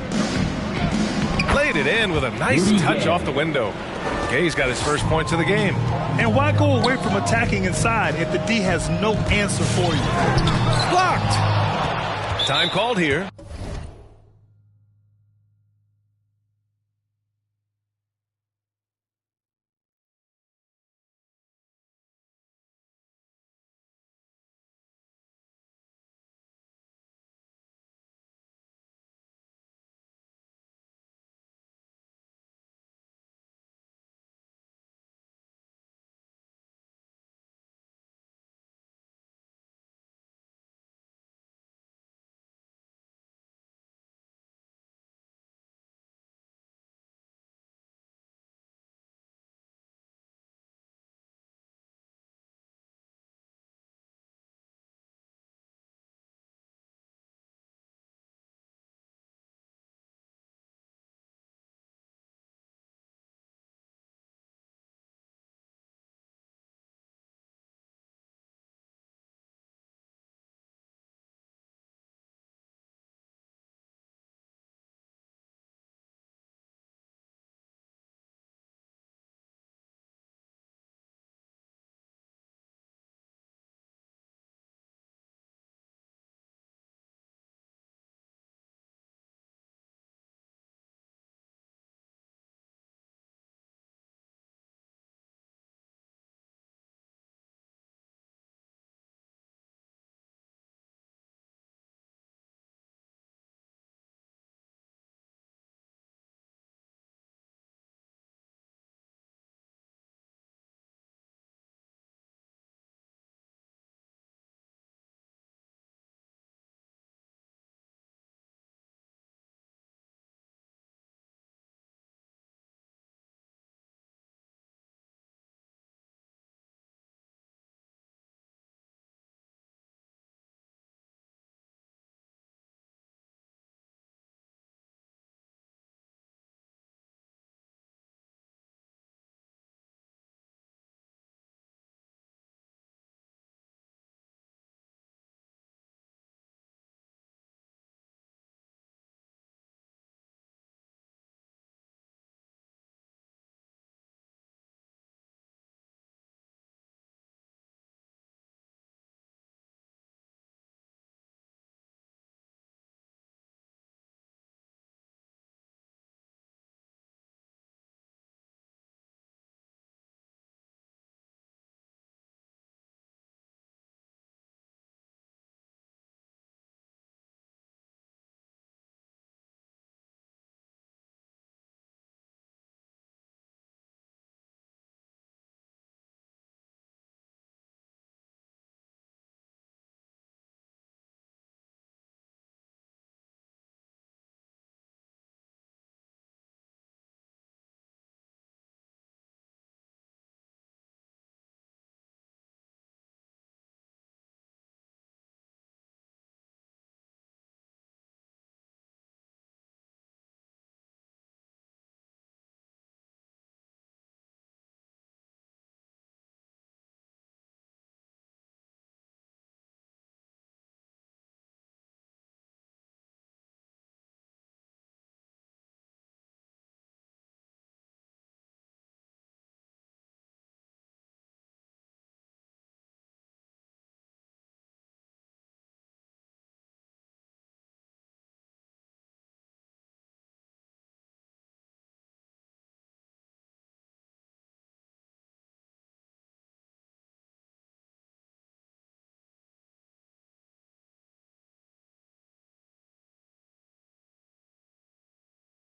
Played it in with a nice touch off the window. Gay's got his first points of the game. And why go away from attacking inside if the D has no answer for you? Blocked. Time called here.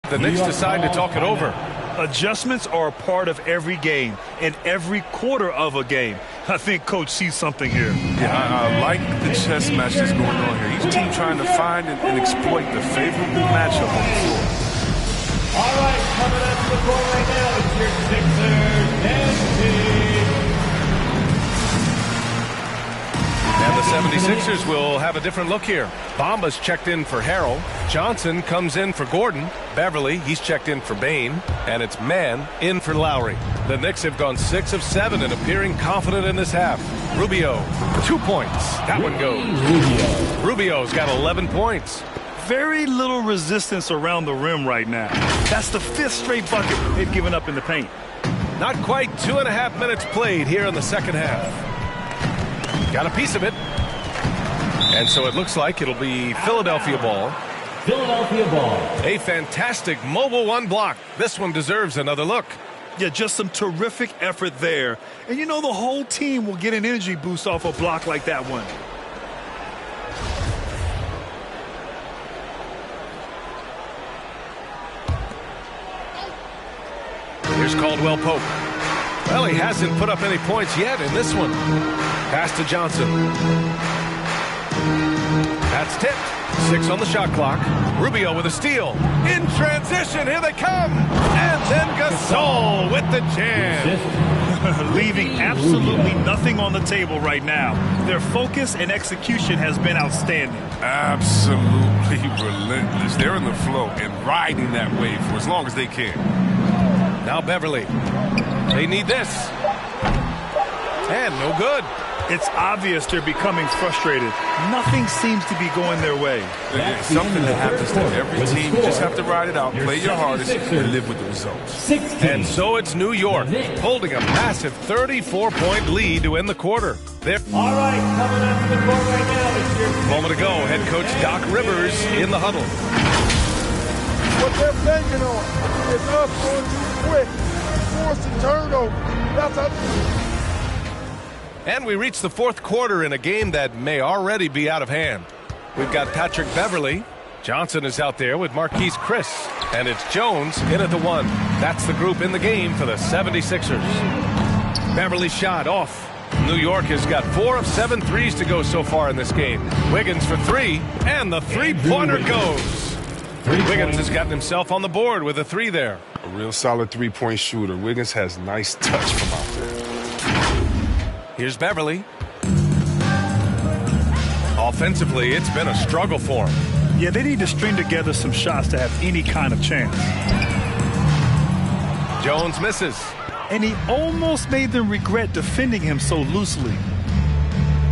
The Knicks decide to talk it over. Adjustments are a part of every game and every quarter of a game. I think Coach sees something here. Yeah, I like the chess match that's going on here. Each team trying to find and exploit the favorable matchup on the floor. All right, coming up to the floor right now is your Sixers And the 76ers will have a different look here. Bamba's checked in for Harrell. Johnson comes in for Gordon. Beverly, he's checked in for Bain. And it's Mann in for Lowry. The Knicks have gone 6 of 7 and appearing confident in this half. Rubio, 2 points. That one goes. Rubio's got 11 points. Very little resistance around the rim right now. That's the 5th straight bucket they've given up in the paint. Not quite 2.5 minutes played here in the second half. Got a piece of it. And so it looks like it'll be Philadelphia ball. Philadelphia ball. A fantastic mobile one block. This one deserves another look. Yeah, just some terrific effort there. And you know the whole team will get an energy boost off a block like that one. Here's Caldwell Pope. Well, he hasn't put up any points yet in this one. Pass to Johnson. That's tipped. 6 on the shot clock. Rubio with a steal. In transition, here they come. And then Gasol with the jam. Leaving absolutely nothing on the table right now. Their focus and execution has been outstanding. Absolutely relentless. They're in the flow and riding that wave for as long as they can. Now Beverly. They need this. And no good. It's obvious they're becoming frustrated. Nothing seems to be going their way. It's something that happens to every team. You just have to ride it out, play your hardest, and live with the results. And so it's New York holding a massive 34-point lead to end the quarter. All right, coming up to the court right now is your moment ago, head coach Doc Rivers in the huddle. What they're banking on is us going too quick, forcing turnover. That's a... And we reach the fourth quarter in a game that may already be out of hand. We've got Patrick Beverly. Johnson is out there with Marquise Chris. And it's Jones in at the 1. That's the group in the game for the 76ers. Beverly shot off. New York has got 4 of 7 threes to go so far in this game. Wiggins for 3, and the three-pointer goes. Wiggins has gotten himself on the board with a 3 there. A real solid three-point shooter. Wiggins has nice touch from out there. Here's Beverly. Offensively, it's been a struggle for him. Yeah, they need to string together some shots to have any kind of chance. Jones misses. And he almost made them regret defending him so loosely.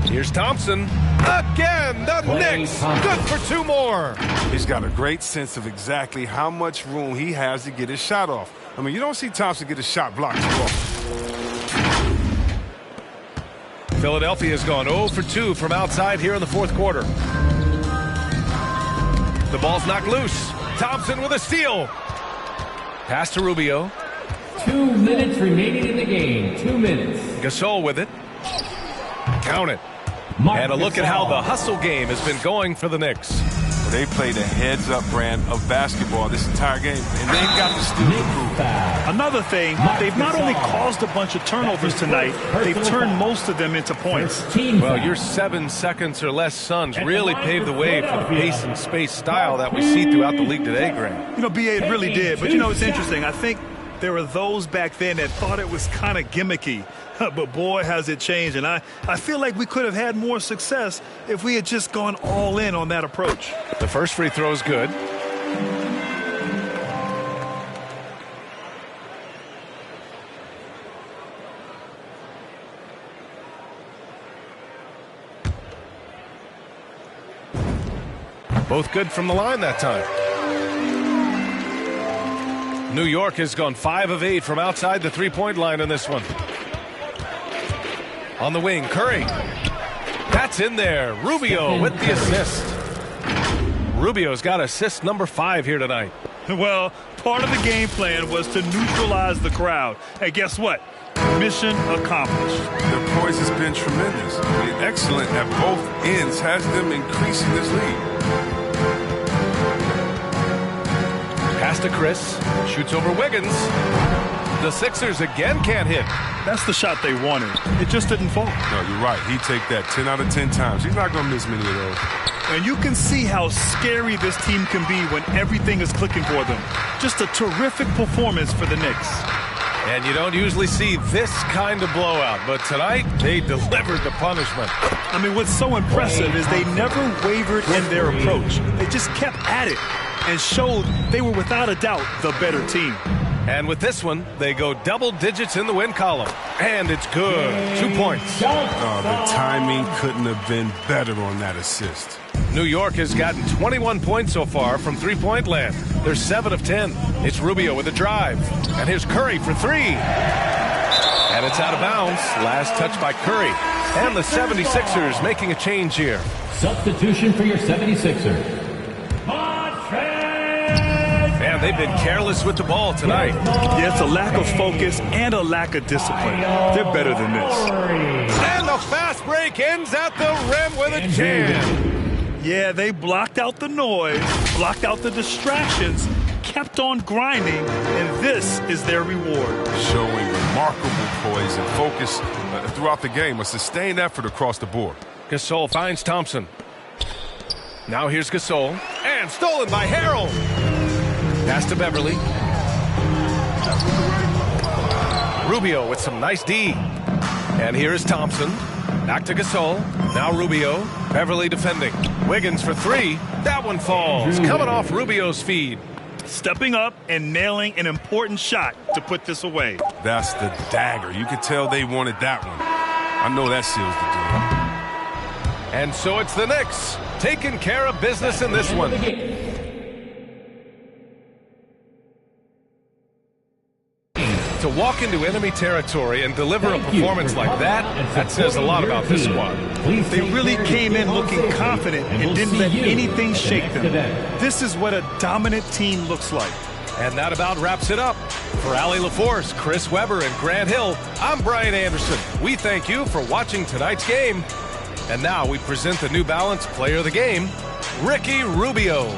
Here's Thompson. Again, the Knicks. Good for 2 more. He's got a great sense of exactly how much room he has to get his shot off. I mean, you don't see Thompson get his shot blocked too often. Philadelphia has gone 0 for 2 from outside here in the fourth quarter. The ball's knocked loose. Thompson with a steal. Pass to Rubio. 2 minutes remaining in the game. 2 minutes. Gasol with it. Count it. And a look at how the hustle game has been going for the Knicks. Well, they played a heads-up brand of basketball this entire game, and they've got the steal to prove. Another thing, they've not only caused a bunch of turnovers tonight, they've turned most of them into points. Well, your 7 seconds or less Suns really paved the way for the pace and space style that we see throughout the league today, Graham. You know, B.A., it really did. But, you know, it's interesting. I think there were those back then that thought it was kind of gimmicky. But, boy, has it changed. And I feel like we could have had more success if we had just gone all in on that approach. The first free throw is good. Both good from the line that time. New York has gone 5 of 8 from outside the three-point line in this one. On the wing, Curry. That's in there. Rubio with the assist. Rubio's got assist number 5 here tonight. Well, part of the game plan was to neutralize the crowd. Hey, guess what? Mission accomplished. Their poise has been tremendous. I mean, excellent at both ends, has them increasing this lead. Pass Pass to Chris. Shoots over Wiggins. The Sixers again can't hit. That's the shot they wanted. It just didn't fall. No, you're right. He take that 10 out of 10 times. He's not going to miss many of those. And you can see how scary this team can be when everything is clicking for them. Just a terrific performance for the Knicks. And you don't usually see this kind of blowout, but tonight they delivered the punishment. I mean, what's so impressive is they never wavered in their approach. They just kept at it and showed they were without a doubt the better team. And with this one, they go double digits in the win column. And it's good. 2 points. The timing couldn't have been better on that assist. New York has gotten 21 points so far from three-point land. They're 7 of 10. It's Rubio with a drive. And here's Curry for three. And it's out of bounds. Last touch by Curry. And the 76ers making a change here. Substitution for your 76ers. And they've been careless with the ball tonight. Yeah, it's a lack of focus and a lack of discipline. They're better than this. And the fast break ends at the rim with a jam. Yeah, they blocked out the noise, blocked out the distractions, kept on grinding, and this is their reward. Showing remarkable poise and focus throughout the game. A sustained effort across the board. Gasol finds Thompson. Now here's Gasol. And stolen by Harrell. Pass to Beverly. Rubio with some nice D. And here is Thompson. Back to Gasol. Now Rubio. Beverly defending. Wiggins for three. That one falls. Coming off Rubio's feed. Stepping up and nailing an important shot to put this away. That's the dagger. You could tell they wanted that one. I know that seals the deal. And so it's the Knicks taking care of business in this one. To walk into enemy territory and deliver a performance like that says a lot about this squad. They really came in looking confident and didn't let anything shake them. This is what a dominant team looks like. And that about wraps it up. For Allie LaForce, Chris Webber, and Grant Hill, I'm Brian Anderson. We thank you for watching tonight's game. And now we present the New Balance Player of the Game, Ricky Rubio.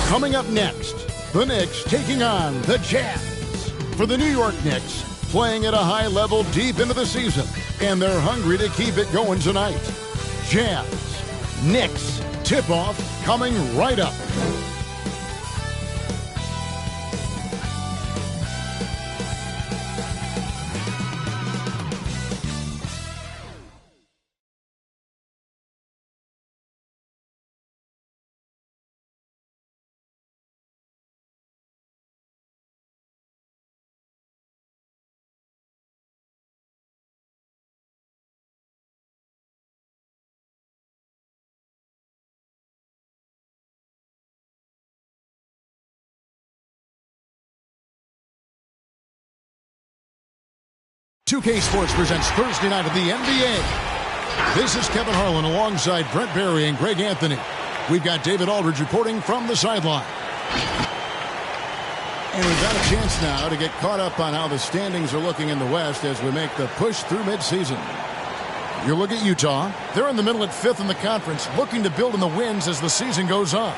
Coming up next, the Knicks taking on the Jazz. For the New York Knicks, playing at a high level deep into the season, and they're hungry to keep it going tonight. Jazz, Knicks, tip-off coming right up. .2K Sports presents Thursday night of the NBA. This is Kevin Harlan alongside Brent Barry and Greg Anthony. We've got David Aldridge reporting from the sideline. And we've got a chance now to get caught up on how the standings are looking in the West as we make the push through midseason. You look at Utah. They're in the middle at 5th in the conference, looking to build in the wins as the season goes on.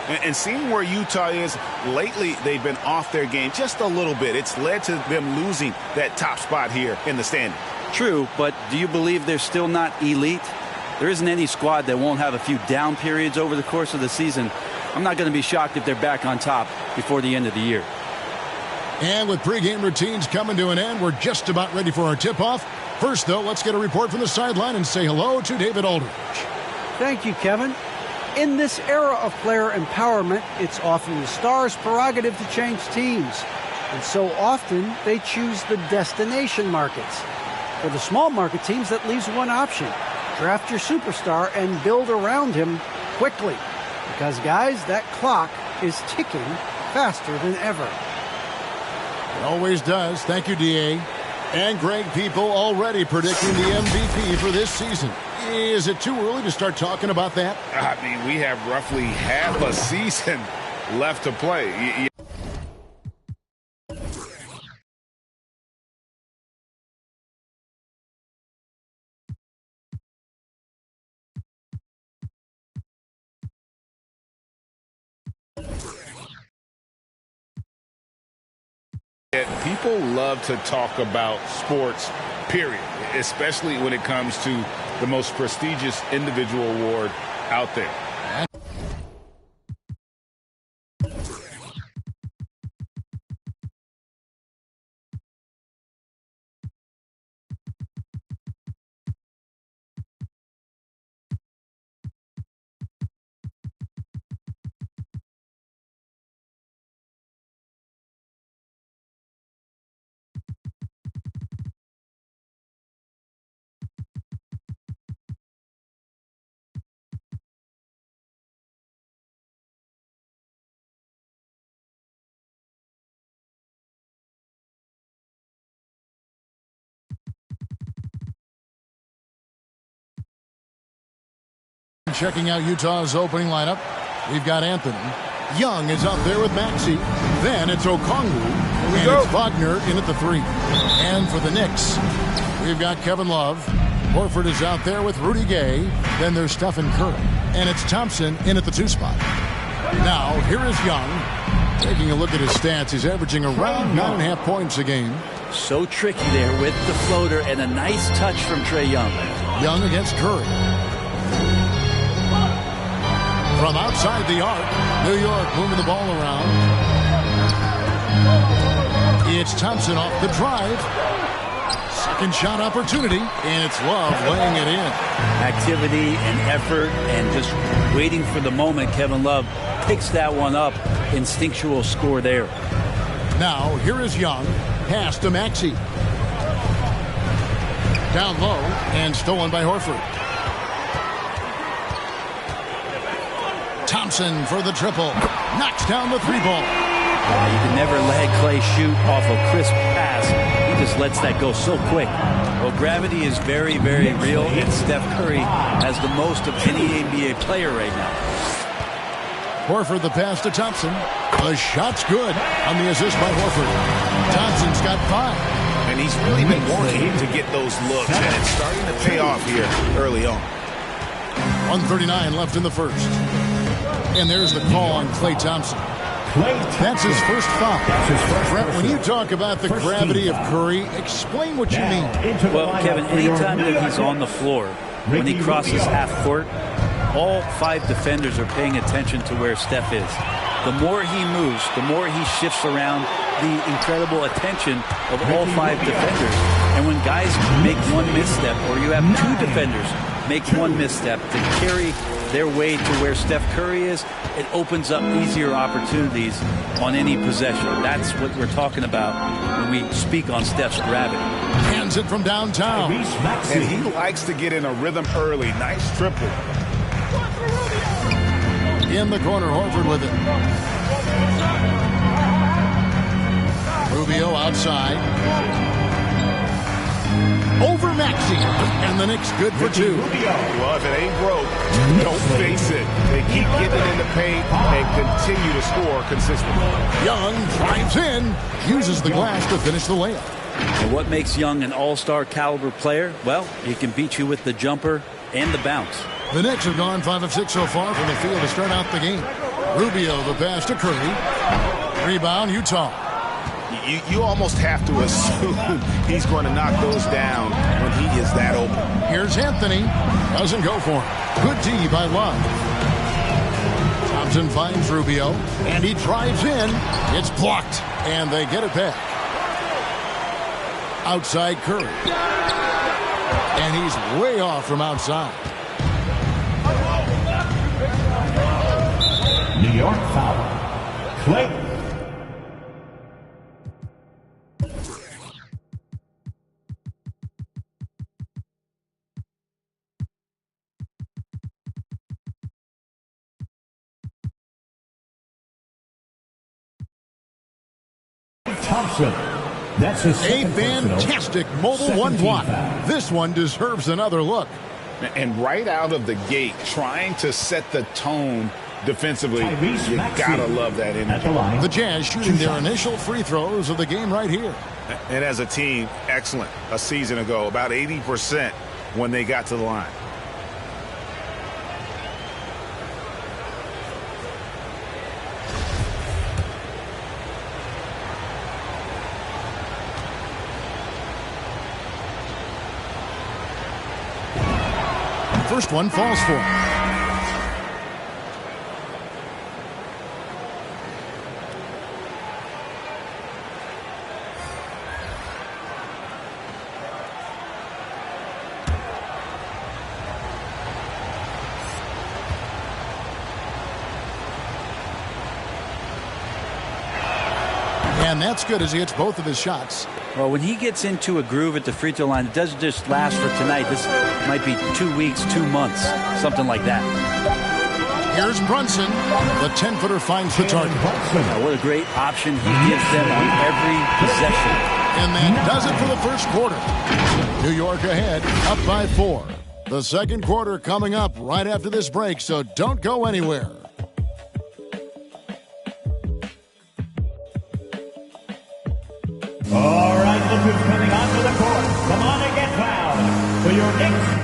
And seeing where Utah is, lately they've been off their game just a little bit. It's led to them losing that top spot here in the standing. True, but do you believe they're still not elite? There isn't any squad that won't have a few down periods over the course of the season. I'm not going to be shocked if they're back on top before the end of the year. And with pregame routines coming to an end, we're just about ready for our tip-off. First, though, let's get a report from the sideline and say hello to David Aldridge. Thank you, Kevin. In this era of player empowerment, it's often the star's prerogative to change teams. And so often, they choose the destination markets. For the small market teams, that leaves one option. Draft your superstar and build around him quickly. Because, guys, that clock is ticking faster than ever. It always does. Thank you, D.A. And Greg, people already predicting the MVP for this season. Is it too early to start talking about that? I mean, we have roughly half a season left to play. People love to talk about sports, period, especially when it comes to the most prestigious individual award out there. Checking out Utah's opening lineup, we've got Anthony. Young is out there with Maxey. Then it's Okongwu. And it's Wagner in at the 3. And for the Knicks, we've got Kevin Love. Horford is out there with Rudy Gay. Then there's Stephen Curry. And it's Thompson in at the 2 spot. Now, here is Young. Taking a look at his stats, he's averaging around 9.5 points a game. So tricky there with the floater and a nice touch from Trae Young. Young against Curry. From outside the arc, New York moving the ball around. It's Thompson off the drive. Second shot opportunity, and it's Love laying it in. Activity and effort and just waiting for the moment. Kevin Love picks that one up. Instinctual score there. Now, here is Young. Pass to Maxey. Down low and stolen by Horford. Thompson for the triple. Knocks down the 3-ball. You can never let Klay shoot off a crisp pass. He just lets that go so quick. Well, gravity is very, very real, and Steph Curry has the most of any NBA player right now. Horford the pass to Thompson. The shot's good on the assist by Horford. Thompson's got 5. And he's really been working to get those looks, and it's starting to pay off here early on. 1:39 left in the first. And there's the call on Klay Thompson. That's his first foul. Brett, when you talk about the gravity of Curry, explain what you mean. Well, Kevin, anytime that he's on the floor, when he crosses half court, all 5 defenders are paying attention to where Steph is. The more he moves, the more he shifts around, the incredible attention of all 5 defenders. And when guys make one misstep, or you have 2 defenders make one misstep to carry their way to where Steph Curry is, it opens up easier opportunities on any possession. That's what we're talking about when we speak on Steph's gravity. Hands it from downtown. And he likes to get in a rhythm early. Nice triple. In the corner, Horford with it. Rubio outside. Over Maxey, and the Knicks good for 2. Well, if it ain't broke, don't face it. They keep getting in the paint and continue to score consistently. Young drives in, uses the glass to finish the layup. And what makes Young an all-star caliber player? Well, he can beat you with the jumper and the bounce. The Knicks have gone 5 of 6 so far from the field to start out the game. Rubio the pass to Curry. Rebound, Utah. You almost have to assume he's going to knock those down when he is that open. Here's Anthony. Doesn't go for it. Good D by Love. Thompson finds Rubio, and he drives in. It's blocked, and they get it back. Outside Curry. And he's way off from outside. New York foul. Clay. Thompson. That's a fantastic mobile one block. This one deserves another look. And right out of the gate, trying to set the tone defensively, you gotta love that energy. The Jazz shooting their initial free throws of the game right here. And as a team, excellent. A season ago, about 80% when they got to the line. First one falls for him. And that's good as he hits both of his shots. Well, when he gets into a groove at the free throw line, it doesn't just last for tonight. This might be 2 weeks, 2 months, something like that. Here's Brunson. The 10-footer finds the target. What a great option he gives them on every possession. And that does it for the first quarter. New York ahead, up by 4. The second quarter coming up right after this break, so don't go anywhere. All right, look who's coming onto the court. Come on and get fouled for your Knicks.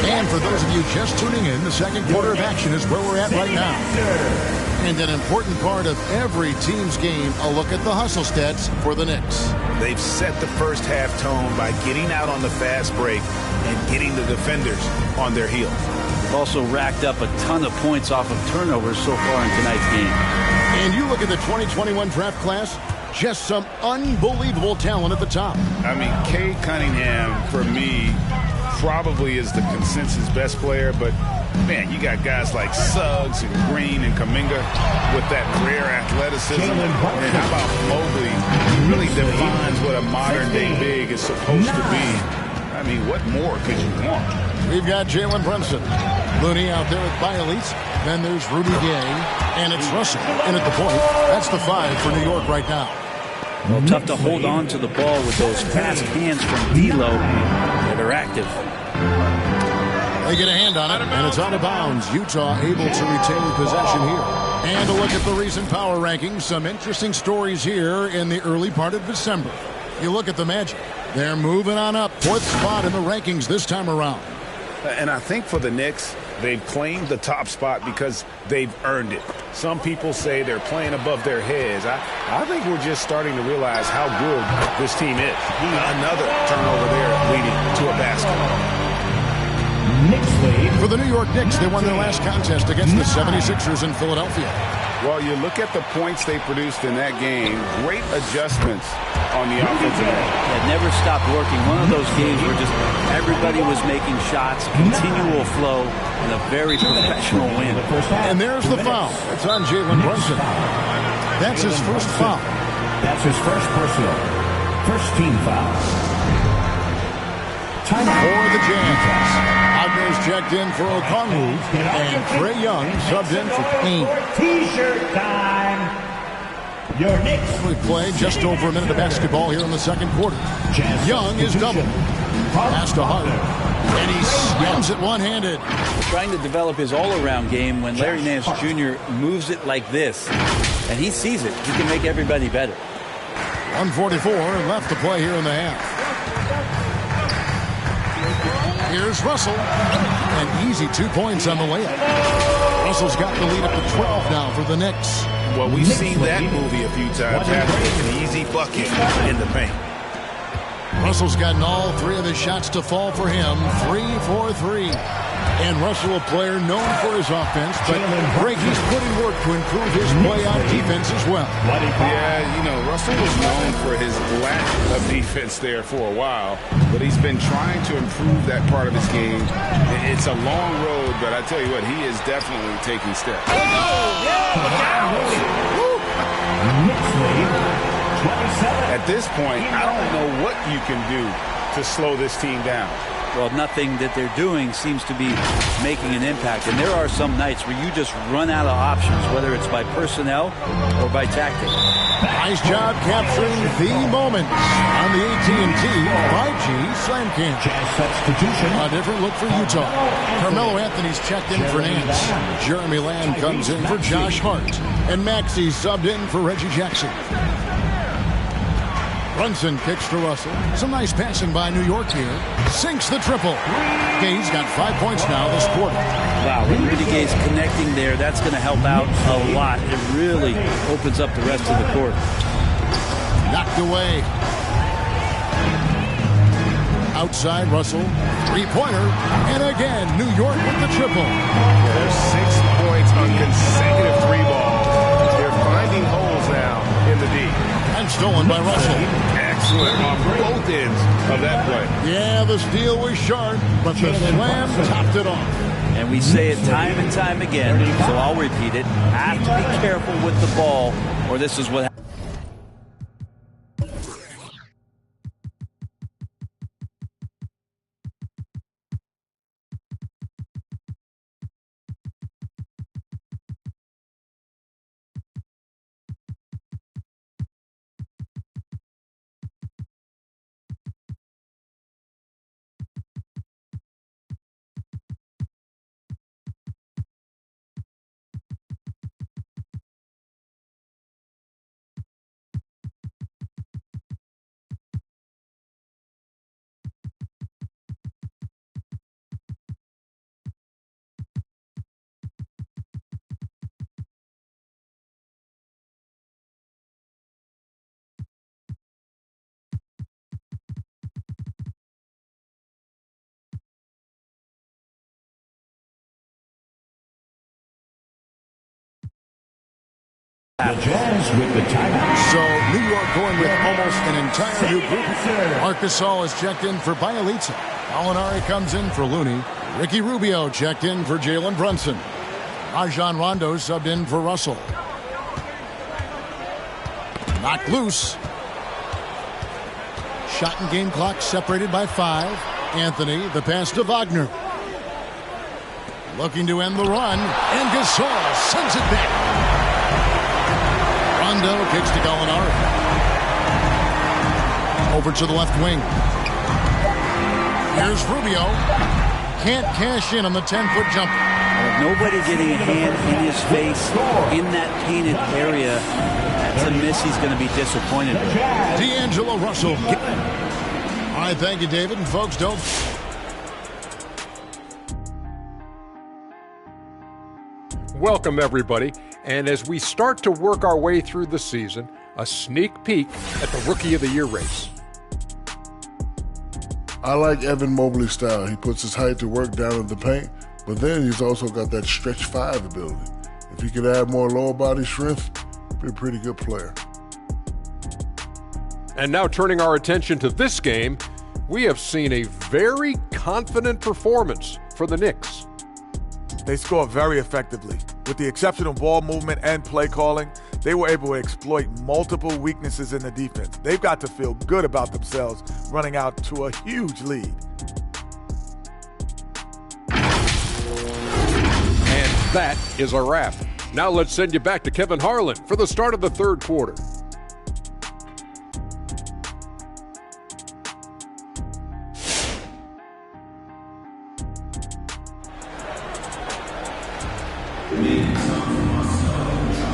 And for those of you just tuning in, the second quarter of action is where we're at right now. And an important part of every team's game, a look at the hustle stats for the Knicks. They've set the first half tone by getting out on the fast break and getting the defenders on their heels. They've also racked up a ton of points off of turnovers so far in tonight's game. And you look at the 2021 draft class, just some unbelievable talent at the top. I mean, Cade Cunningham, for me, probably is the consensus best player, but man, you got guys like Suggs and Green and Kuminga with that rare athleticism. And how about Mobley? He really defines what a modern-day big is supposed to be. I mean, what more could you want? We've got Jalen Brunson. Looney out there with Bialys. Then there's Rudy Gay. And it's Russell in at the point. That's the 5 for New York right now. Well, tough to hold on to the ball with those fast hands from D'Lo that are active. They get a hand on it, and it's out of bounds. Utah able to retain possession here. And a look at the recent power rankings. Some interesting stories here in the early part of December. You look at the Magic. They're moving on up. 4th spot in the rankings this time around. And I think for the Knicks, they've claimed the top spot because they've earned it. Some people say they're playing above their heads. I think we're just starting to realize how good this team is. Another turnover there leading to a basket. For the New York Knicks, they won their last contest against the 76ers in Philadelphia. Well, you look at the points they produced in that game, great adjustments on the offensive end. It never stopped working. One of those games where just everybody was making shots, continual flow, and a very professional win. And there's the foul. It's on Jalen Brunson. That's his first foul. That's his first personal. First team foul. Time for the Jazz. Ogner's checked in for Okongwu, and Trae Young subbed in for Payne. T-shirt time. Your Knicks. We played just over a minute of basketball here in the second quarter. Young is doubled. Pass to Hart. And he slams it one-handed. Trying to develop his all-around game when Larry Nance Jr. moves it like this. And he sees it. He can make everybody better. 1:44 left to play here in the half. Here's Russell. An easy 2 points on the layup. Russell's got the lead up to 12 now for the Knicks. Well, we've seen that movie a few times. An easy bucket in the paint. Russell's gotten all 3 of his shots to fall for him. 3 for 3. And Russell, a player known for his offense, but Greg, he's put in work to improve his play on defense as well. Yeah, Russell was known for his lack of defense there for a while, but he's been trying to improve that part of his game. It's a long road, but I tell you what, he is definitely taking steps. At this point, I don't know what you can do to slow this team down. Well, nothing that they're doing seems to be making an impact. And there are some nights where you just run out of options, whether it's by personnel or by tactic. Nice job capturing the moment on the AT&T 5G Slam Cam. A different look for Utah. Carmelo Anthony's checked in for Nance. Jeremy Lamb comes in for Josh Hart. And Maxey subbed in for Reggie Jackson. Brunson kicks to Russell. Some nice passing by New York here. Sinks the triple. Gay's got 5 points now this quarter. Wow, when Rudy Gay's connecting there, that's going to help out a lot. It really opens up the rest of the court. Knocked away. Outside Russell. 3-pointer. And again, New York with the triple. There's 6 points on consecutive 3 balls. They're finding holes now in the D. And stolen by Russell. Excellent on both ends of that play. Yeah, the steal was sharp, but the slam topped it off. And we say it time and time again, so I'll repeat it. Have to be careful with the ball, or this is what happens. The Jazz with the timeout. So New York going with almost an entire new group. Marcus Gasol is checked in for Bielitsa. Alinari comes in for Looney. Ricky Rubio checked in for Jalen Brunson. Rajon Rondo subbed in for Russell. Knocked loose. Shot and game clock separated by 5. Anthony, the pass to Wagner. Looking to end the run. And Gasol sends it back. Rondo kicks to Gallinari. Over to the left wing. Here's Rubio. Can't cash in on the 10-foot jumper. Nobody getting a hand in his face in that painted area. That's a miss he's going to be disappointed with. D'Angelo Russell. All right, thank you, David. And folks, don't... Welcome, everybody. And as we start to work our way through the season, a sneak peek at the Rookie of the Year race. I like Evan Mobley's style. He puts his height to work down in the paint, but then he's also got that stretch 5 ability. If he could add more lower body strength, be a pretty good player. And now turning our attention to this game, we have seen a very confident performance for the Knicks. They score very effectively. With the exceptional ball movement and play calling, they were able to exploit multiple weaknesses in the defense. They've got to feel good about themselves running out to a huge lead. And that is a wrap. Now let's send you back to Kevin Harlan for the start of the third quarter.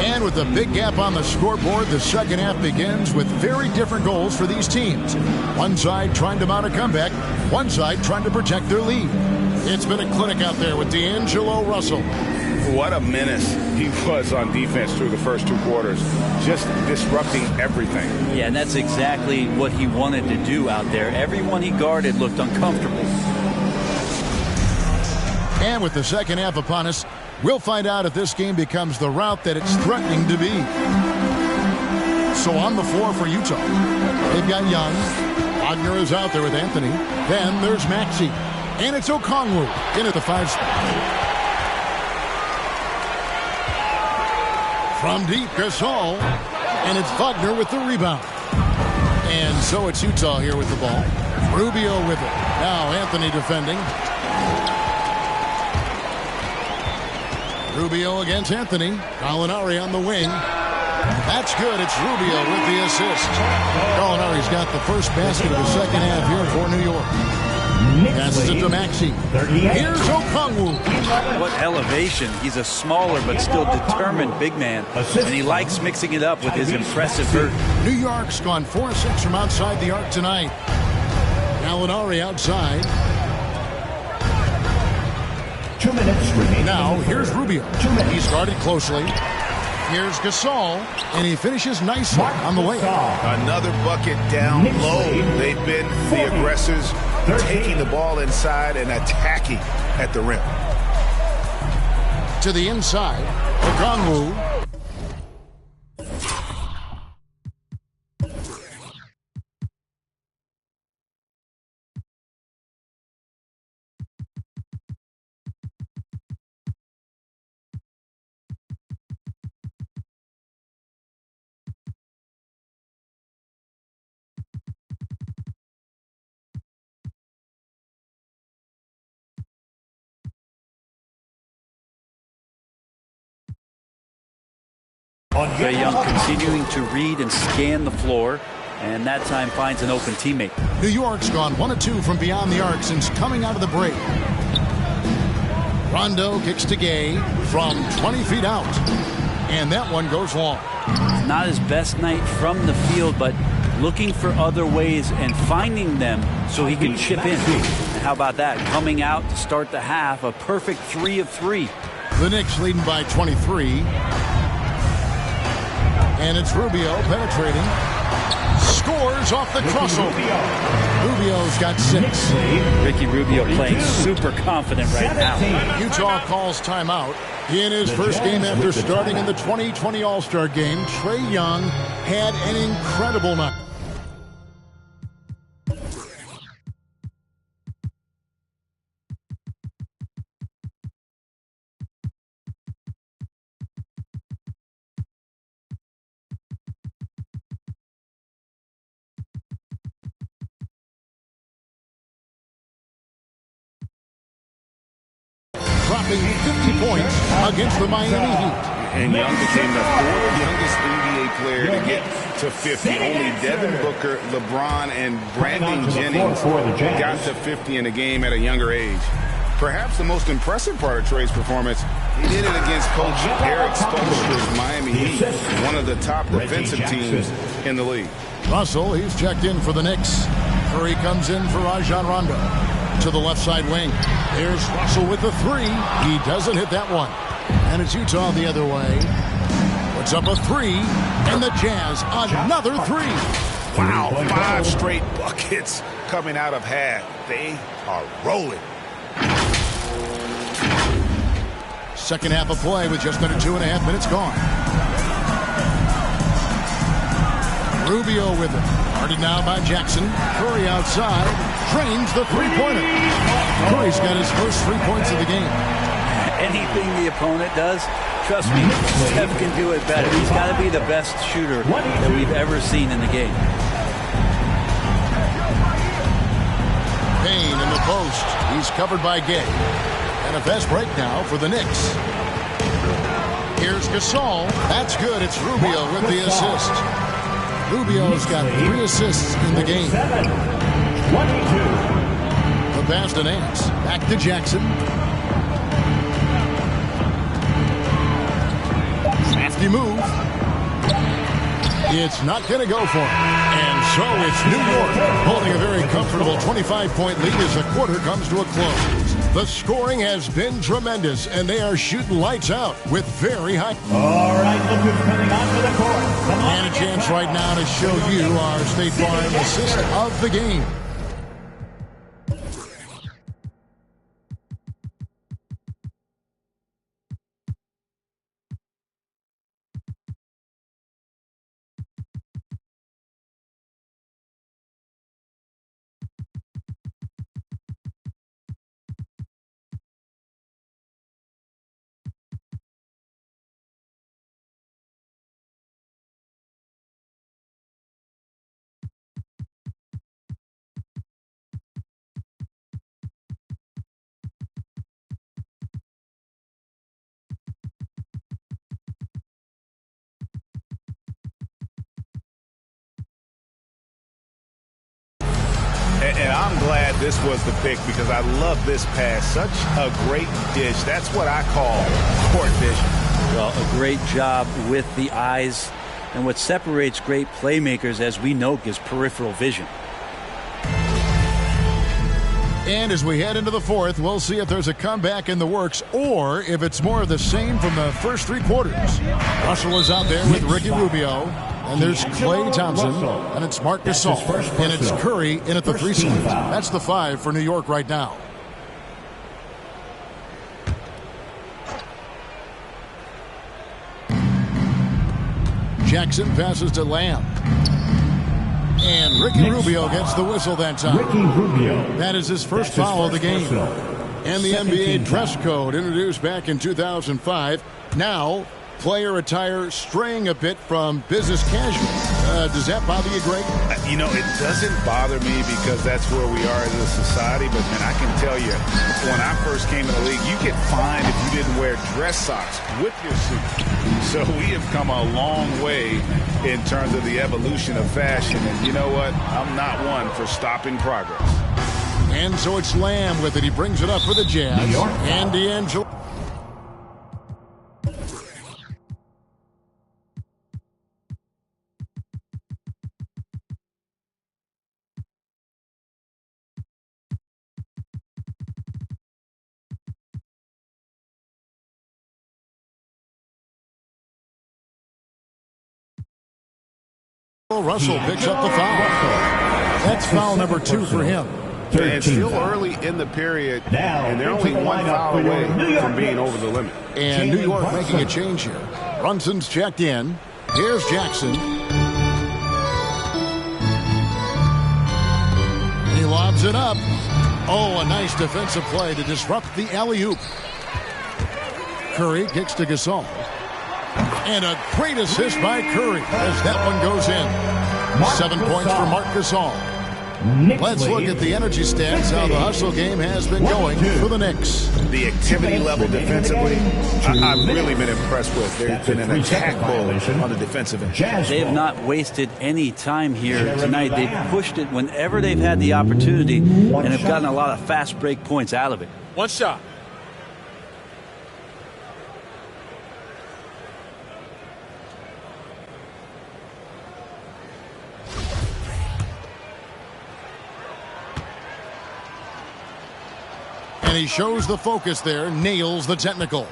And with a big gap on the scoreboard, the second half begins with very different goals for these teams. One side trying to mount a comeback, one side trying to protect their lead. It's been a clinic out there with D'Angelo Russell. What a menace he was on defense through the first 2 quarters, just disrupting everything. Yeah, and that's exactly what he wanted to do out there. Everyone he guarded looked uncomfortable. And with the second half upon us, we'll find out if this game becomes the route that it's threatening to be. So on the floor for Utah, they've got Young. Wagner is out there with Anthony. Then there's Maxey. And it's Okongwu in at the 5 spot. From deep, Gasol, and it's Wagner with the rebound. And so it's Utah here with the ball. Rubio with it. Now Anthony defending. Rubio against Anthony. Gallinari on the wing. That's good. It's Rubio with the assist. Gallinari's got the first basket of the second half here for New York. Passes it to Maxey. Here's Okongwu. What elevation. He's a smaller but still determined big man. And he likes mixing it up with his impressive vert. New York's gone 4-6 from outside the arc tonight. Gallinari outside. 2 minutes remaining. Now here's Rubio. He's guarded closely. Here's Gasol, and he finishes nicely on the way. Another bucket down low. They've been the aggressors, taking the ball inside and attacking at the rim. To the inside, Okongwu. Trae Young continuing to read and scan the floor, and that time finds an open teammate. New York's gone 1 of 2 from beyond the arc since coming out of the break. Rondo kicks to Gay from 20 feet out, and that one goes long. Not his best night from the field, but looking for other ways and finding them so he can chip in. And how about that? Coming out to start the half, a perfect 3 of 3. The Knicks leading by 23. And it's Rubio penetrating. Scores off the crossel. Rubio's got 6. Ricky Rubio playing super confident right now. Utah calls timeout. In his first game after starting in the 2020 All-Star Game, Trae Young had an incredible night. Dropping 50 points against the Miami Heat. And Young became the 4th youngest NBA player to get to 50. Only Devin Booker, LeBron, and Brandon Jennings got to 50 in a game at a younger age. Perhaps the most impressive part of Trae's performance, he did it against Coach Eric Spoelstra's Miami Heat, one of the top defensive teams in the league. Russell, he's checked in for the Knicks. Curry comes in for Rajon Rondo. To the left side wing. Here's Russell with the 3. He doesn't hit that one. And it's Utah the other way. Puts up a 3. And the Jazz, another 3. Wow, 5 straight buckets coming out of half. They are rolling. Second half of play with just under 2.5 minutes gone. Rubio with it. Guarded now by Jackson. Curry outside. Trains the three-pointer. Curry's got his first 3 points of the game. Anything the opponent does, trust me, Steph can do it better. He's got to be the best shooter that we've ever seen in the game. Payne in the post. He's covered by Gay. And a fast break now for the Knicks. Here's Gasol. That's good. It's Rubio with the assist. Rubio's got 3 assists in the game. 22. The pass to Nance. Back to Jackson. lefty move. It's not going to go for him. And so it's New York holding a very comfortable 25-point lead as the quarter comes to a close. The scoring has been tremendous, and they are shooting lights out with very high. All right, look who's coming onto the court. Come on, and a chance right now to show you our State Farm assist of the game. And I'm glad this was the pick because I love this pass. Such a great dish. That's what I call court vision. Well, a great job with the eyes. And what separates great playmakers, as we know, is peripheral vision. And as we head into the fourth, we'll see if there's a comeback in the works or if it's more of the same from the first three quarters. Russell is out there with Ricky Rubio. And there's Klay Thompson. And it's Marc Gasol. And it's Curry in at the 3 slot. That's the 5 for New York right now. Jackson passes to Lamb. And Ricky Rubio gets the whistle that time. Ricky Rubio. That is his first foul of the game. And the NBA dress code introduced back in 2005. Now, player attire straying a bit from business casual. Does that bother you, Greg? You know, it doesn't bother me because that's where we are as a society. But, man, I can tell you, when I first came in the league, you get fined if you didn't wear dress socks with your suit. So we have come a long way in terms of the evolution of fashion. And you know what? I'm not one for stopping progress. And so it's Lamb with it. He brings it up for the Jazz. And D'Angelo. Russell picks up the foul. That's foul number 2 for him. And still early in the period, and they're only one foul away from being over the limit. And New York making a change here. Brunson's checked in. Here's Jackson. He lobs it up. Oh, a nice defensive play to disrupt the alley-oop. Curry kicks to Gasol. And a great assist by Curry as that one goes in. 7 points for Marc Gasol. Let's look at the energy stats, how the hustle game has been going for the Knicks. The activity level defensively, I've really been impressed with. There's been an attack bull on the defensive end. They have not wasted any time here tonight. They've pushed it whenever they've had the opportunity and have gotten a lot of fast break points out of it. One shot. And he shows the focus there, nails the technical.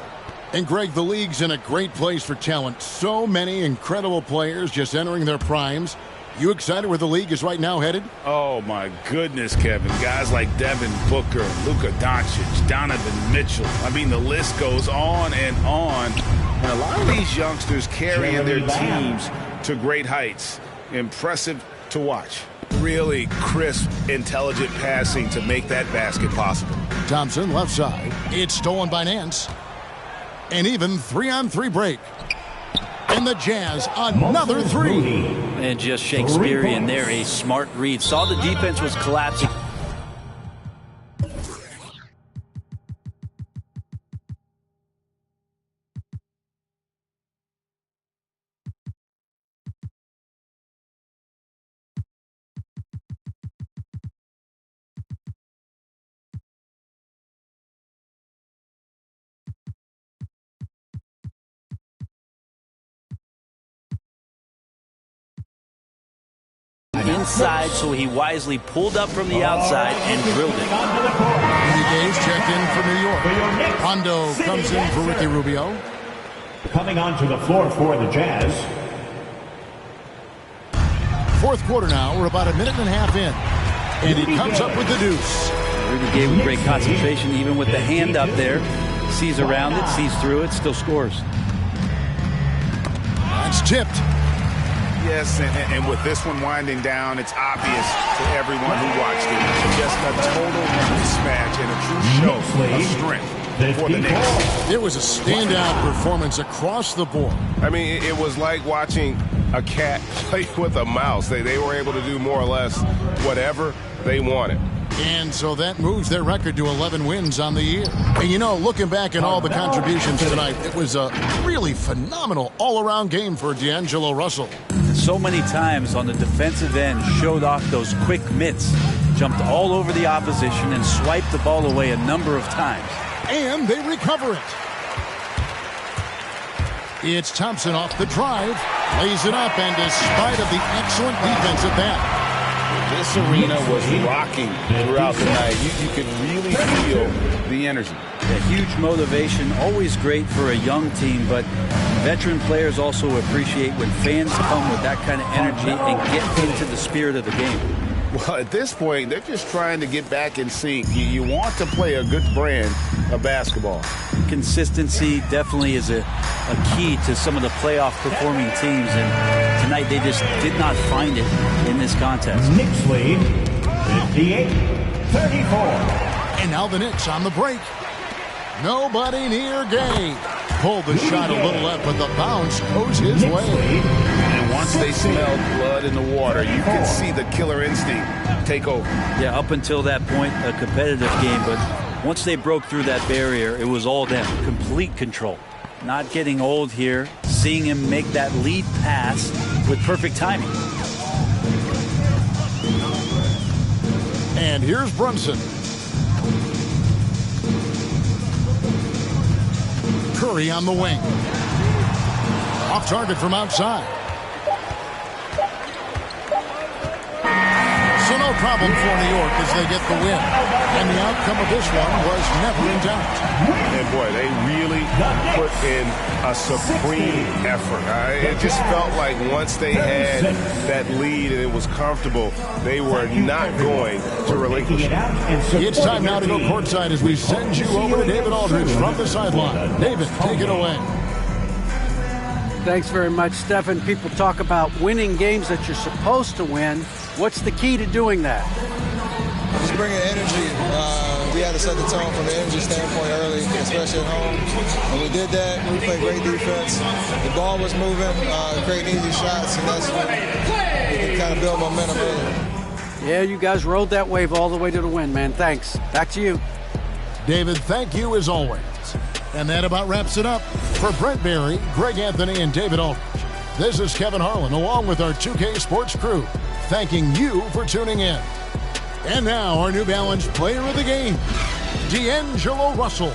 And Greg, the league's in a great place for talent. So many incredible players just entering their primes. You excited where the league is right now headed? Oh, my goodness, Kevin. Guys like Devin Booker, Luka Doncic, Donovan Mitchell. I mean, the list goes on and on. And a lot of these youngsters carrying their teams to great heights. Impressive to watch. Really crisp, intelligent passing to make that basket possible. Thompson, left side. It's stolen by Nance. And even 3-on-3 break. And the Jazz, another 3. And just Shakespearean there, a smart read. Saw the defense was collapsing. inside, so he wisely pulled up from the outside and drilled it. Rudy Gay's checked in for New York. Rondo comes in for Ricky Rubio. Coming onto the floor for the Jazz. Fourth quarter now. We're about a minute and a half in. And he comes up with the deuce. Rudy Gay with great concentration, even with the hand up there. Sees around it, sees through it, still scores. That's tipped. Yes, and with this one winding down, it's obvious to everyone who watched it. Just a total mismatch and a true show of strength for the Knicks. It was a standout performance across the board. I mean, it was like watching a cat play with a mouse. They were able to do more or less whatever they wanted. And so that moves their record to 11 wins on the year. And, you know, looking back at all the contributions tonight, it was a really phenomenal all-around game for D'Angelo Russell. So many times on the defensive end, showed off those quick mitts, jumped all over the opposition and swiped the ball away a number of times. And they recover it. It's Thompson off the drive, lays it up, and despite of the excellent defense at that, this arena was rocking throughout the night. You could really feel the energy. A huge motivation, always great for a young team, but veteran players also appreciate when fans come with that kind of energy and get into the spirit of the game. Well, at this point, they're just trying to get back in sync. You want to play a good brand of basketball. Consistency definitely is a key to some of the playoff performing teams, and tonight they just did not find it in this contest. Knicks lead 58-34. And now the Knicks on the break. Nobody near Gay. Pulled the shot a little left, but the bounce goes his way. And once they smelled blood in the water, you can see the killer instinct take over. Yeah, up until that point, a competitive game, but once they broke through that barrier, it was all them. Complete control. Not getting old here, seeing him make that lead pass with perfect timing. And here's Brunson. Curry on the wing. Off target from outside. So no problem for New York as they get the win. And the outcome of this one was never in doubt. And boy, they really put in a supreme effort. It just felt like once they had that lead and it was comfortable, they were not going to relinquish it. It's time now to go courtside as we send you over to David Aldridge from the sideline. David, take it away. Thanks very much, Stephen. People talk about winning games that you're supposed to win. What's the key to doing that? Just bringing energy. We had to set the tone from an energy standpoint early, especially at home. And we did that. We played great defense. The ball was moving, creating easy shots, and that's when we can kind of build momentum early. Yeah, you guys rode that wave all the way to the win, man. Thanks. Back to you. David, thank you as always. And that about wraps it up. For Brent Barry, Greg Anthony, and David Aldridge, this is Kevin Harlan along with our 2K Sports crew, thanking you for tuning in. And now our New Balance player of the game, D'Angelo Russell.